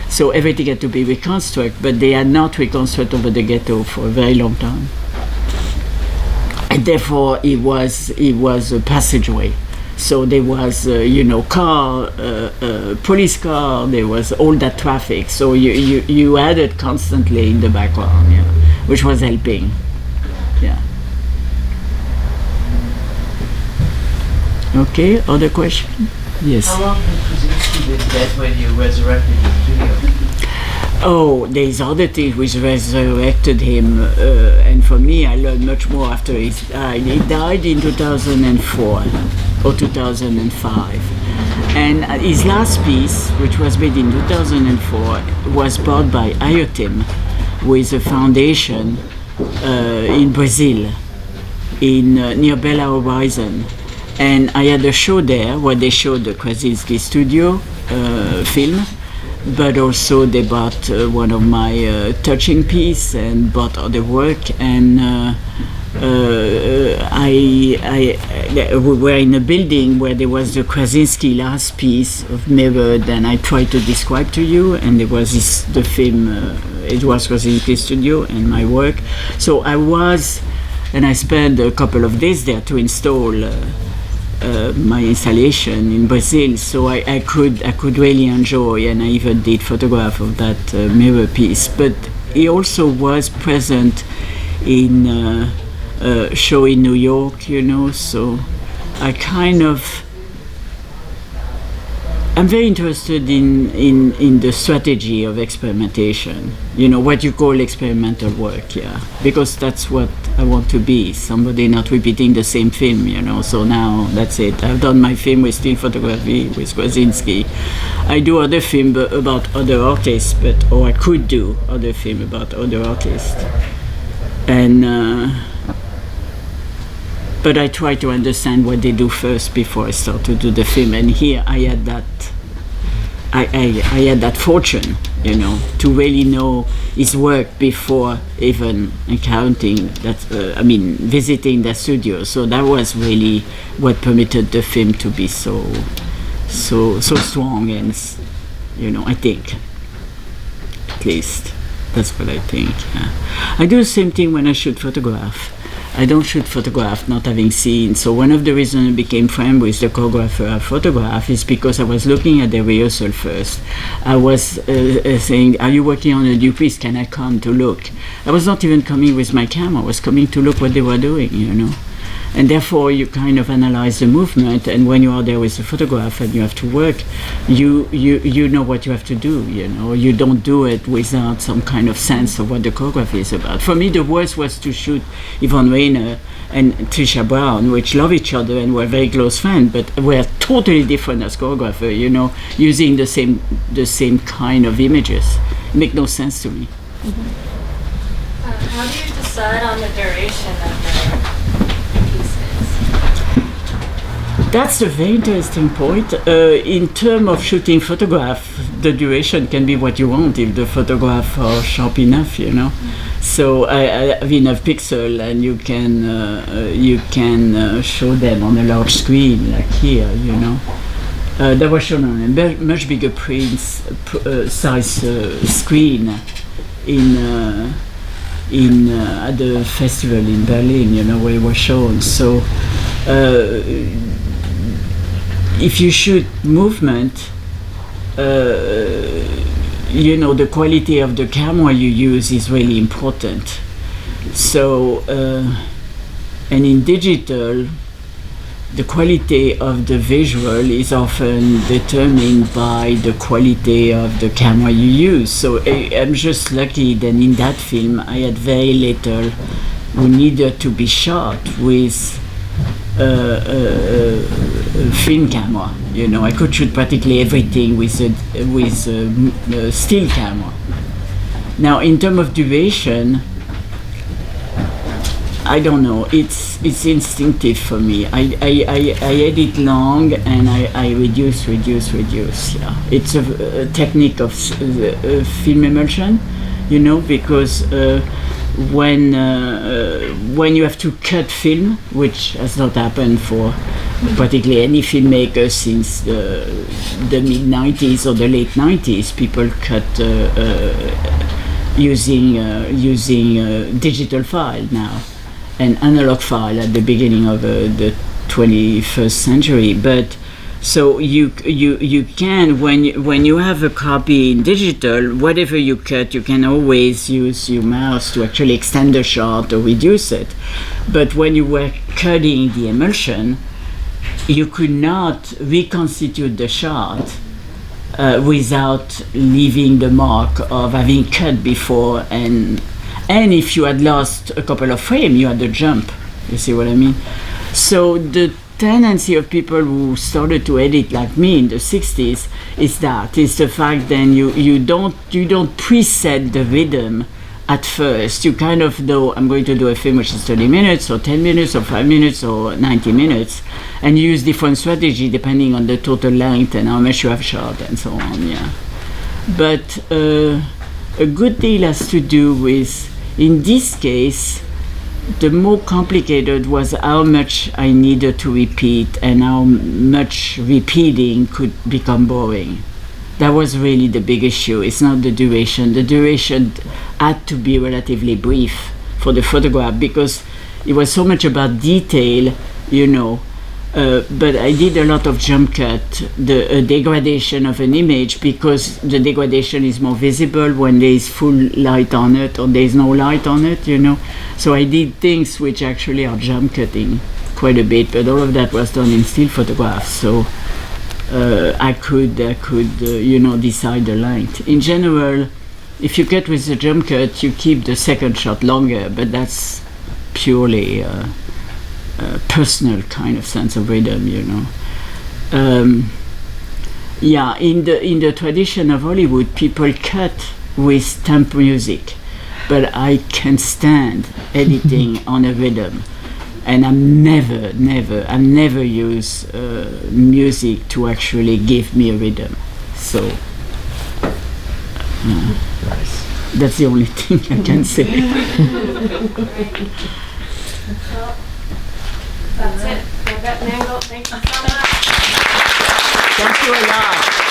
so everything had to be reconstructed, but they had not reconstructed over the ghetto for a very long time, and therefore it was a passageway. So there was, car, police car, there was all that traffic. So you had it constantly in the background, yeah, which was helping, yeah. Okay, other question? Yes. How long had Krasinski been dead when you resurrected the studio? Oh, there's other things which resurrected him, and for me, I learned much more after he died. He died in 2004 or 2005, and his last piece, which was made in 2004, was bought by IOTIM, with a foundation in Brazil, near Belo Horizon, and I had a show there where they showed the Krasinski studio film. But also they bought one of my touching piece and bought other work, and we were in a building where there was the Krasinski last piece of mirror that I tried to describe to you, and there was the film, it was Krasinski studio and my work. So I spent a couple of days there to install my installation in Brazil, so I could really enjoy, and I even did photograph of that mirror piece. But he also was present in a show in New York, so I kind of I'm very interested in the strategy of experimentation, what you call experimental work, because that's what I want to be, somebody not repeating the same film, so now that's it. I've done my film with still photography, with Krasinski. I do other film about other artists, or I could do other film about other artists. But I try to understand what they do first before I start to do the film. And here I had that, I had that fortune, to really know his work before even encountering that. Visiting the studio. So that was really what permitted the film to be so strong. And I think, at least that's what I think. I do the same thing when I shoot photograph. I don't shoot photograph not having seen. So one of the reasons I became friend with the choreographer of photograph is because I was looking at the rehearsal first. I was saying, are you working on a new piece? Can I come to look? I was not even coming with my camera. I was coming to look what they were doing, And therefore you kind of analyze the movement, and when you are there with the photograph and you have to work, you know what you have to do, You don't do it without some kind of sense of what the choreography is about. For me, the worst was to shoot Yvonne Rainer and Trisha Brown, which love each other and were very close friends, but were totally different as choreographer, using the same kind of images. It makes no sense to me. How do you decide on the duration of the That's a very interesting point. In terms of shooting photograph, the duration can be what you want if the photograph are sharp enough, So I have enough pixel, and you can show them on a large screen like here, That was shown on a much bigger size screen at the festival in Berlin, where it was shown. So. If you shoot movement, the quality of the camera you use is really important. So, and in digital, the quality of the visual is often determined by the quality of the camera you use. So I'm just lucky that in that film I had very little who needed to be shot with film camera. I could shoot practically everything with a still camera. Now, in terms of duration, I don't know. It's instinctive for me. I edit long and I reduce. Yeah, it's a technique of film immersion. Because. When you have to cut film, which has not happened for particularly any filmmaker since the mid-90s or the late 90s, people cut using digital file now and analog file at the beginning of the 21st century. But so you can, when you have a copy in digital, whatever you cut, you can always use your mouse to actually extend the shot or reduce it. But when you were cutting the emulsion, you could not reconstitute the shot without leaving the mark of having cut before, and if you had lost a couple of frames, you had a jump. You see what I mean? So the tendency of people who started to edit like me in the 60s is the fact then you don't preset the rhythm at first. You kind of know, I'm going to do a film which is 30 minutes or 10 minutes or 5 minutes or 90 minutes, and you use different strategy depending on the total length and how much you have shot and so on. But a good deal has to do with, in this case, the more complicated was how much I needed to repeat and how much repeating could become boring. That was really the big issue. It's not the duration. The duration had to be relatively brief for the photograph because it was so much about detail, but I did a lot of jump cut, the degradation of an image, because the degradation is more visible when there is full light on it or there is no light on it, So I did things which actually are jump cutting quite a bit, but all of that was done in still photographs. So I could decide the length. In general, if you cut with the jump cut, you keep the second shot longer, but that's purely a personal kind of sense of rhythm, Yeah, in the tradition of Hollywood, people cut with tempo music, but I can't stand editing on a rhythm, and I never use music to actually give me a rhythm. So that's the only thing I can say. Well, that's it. Babette Mangolte, thank you so much. Thank you a lot.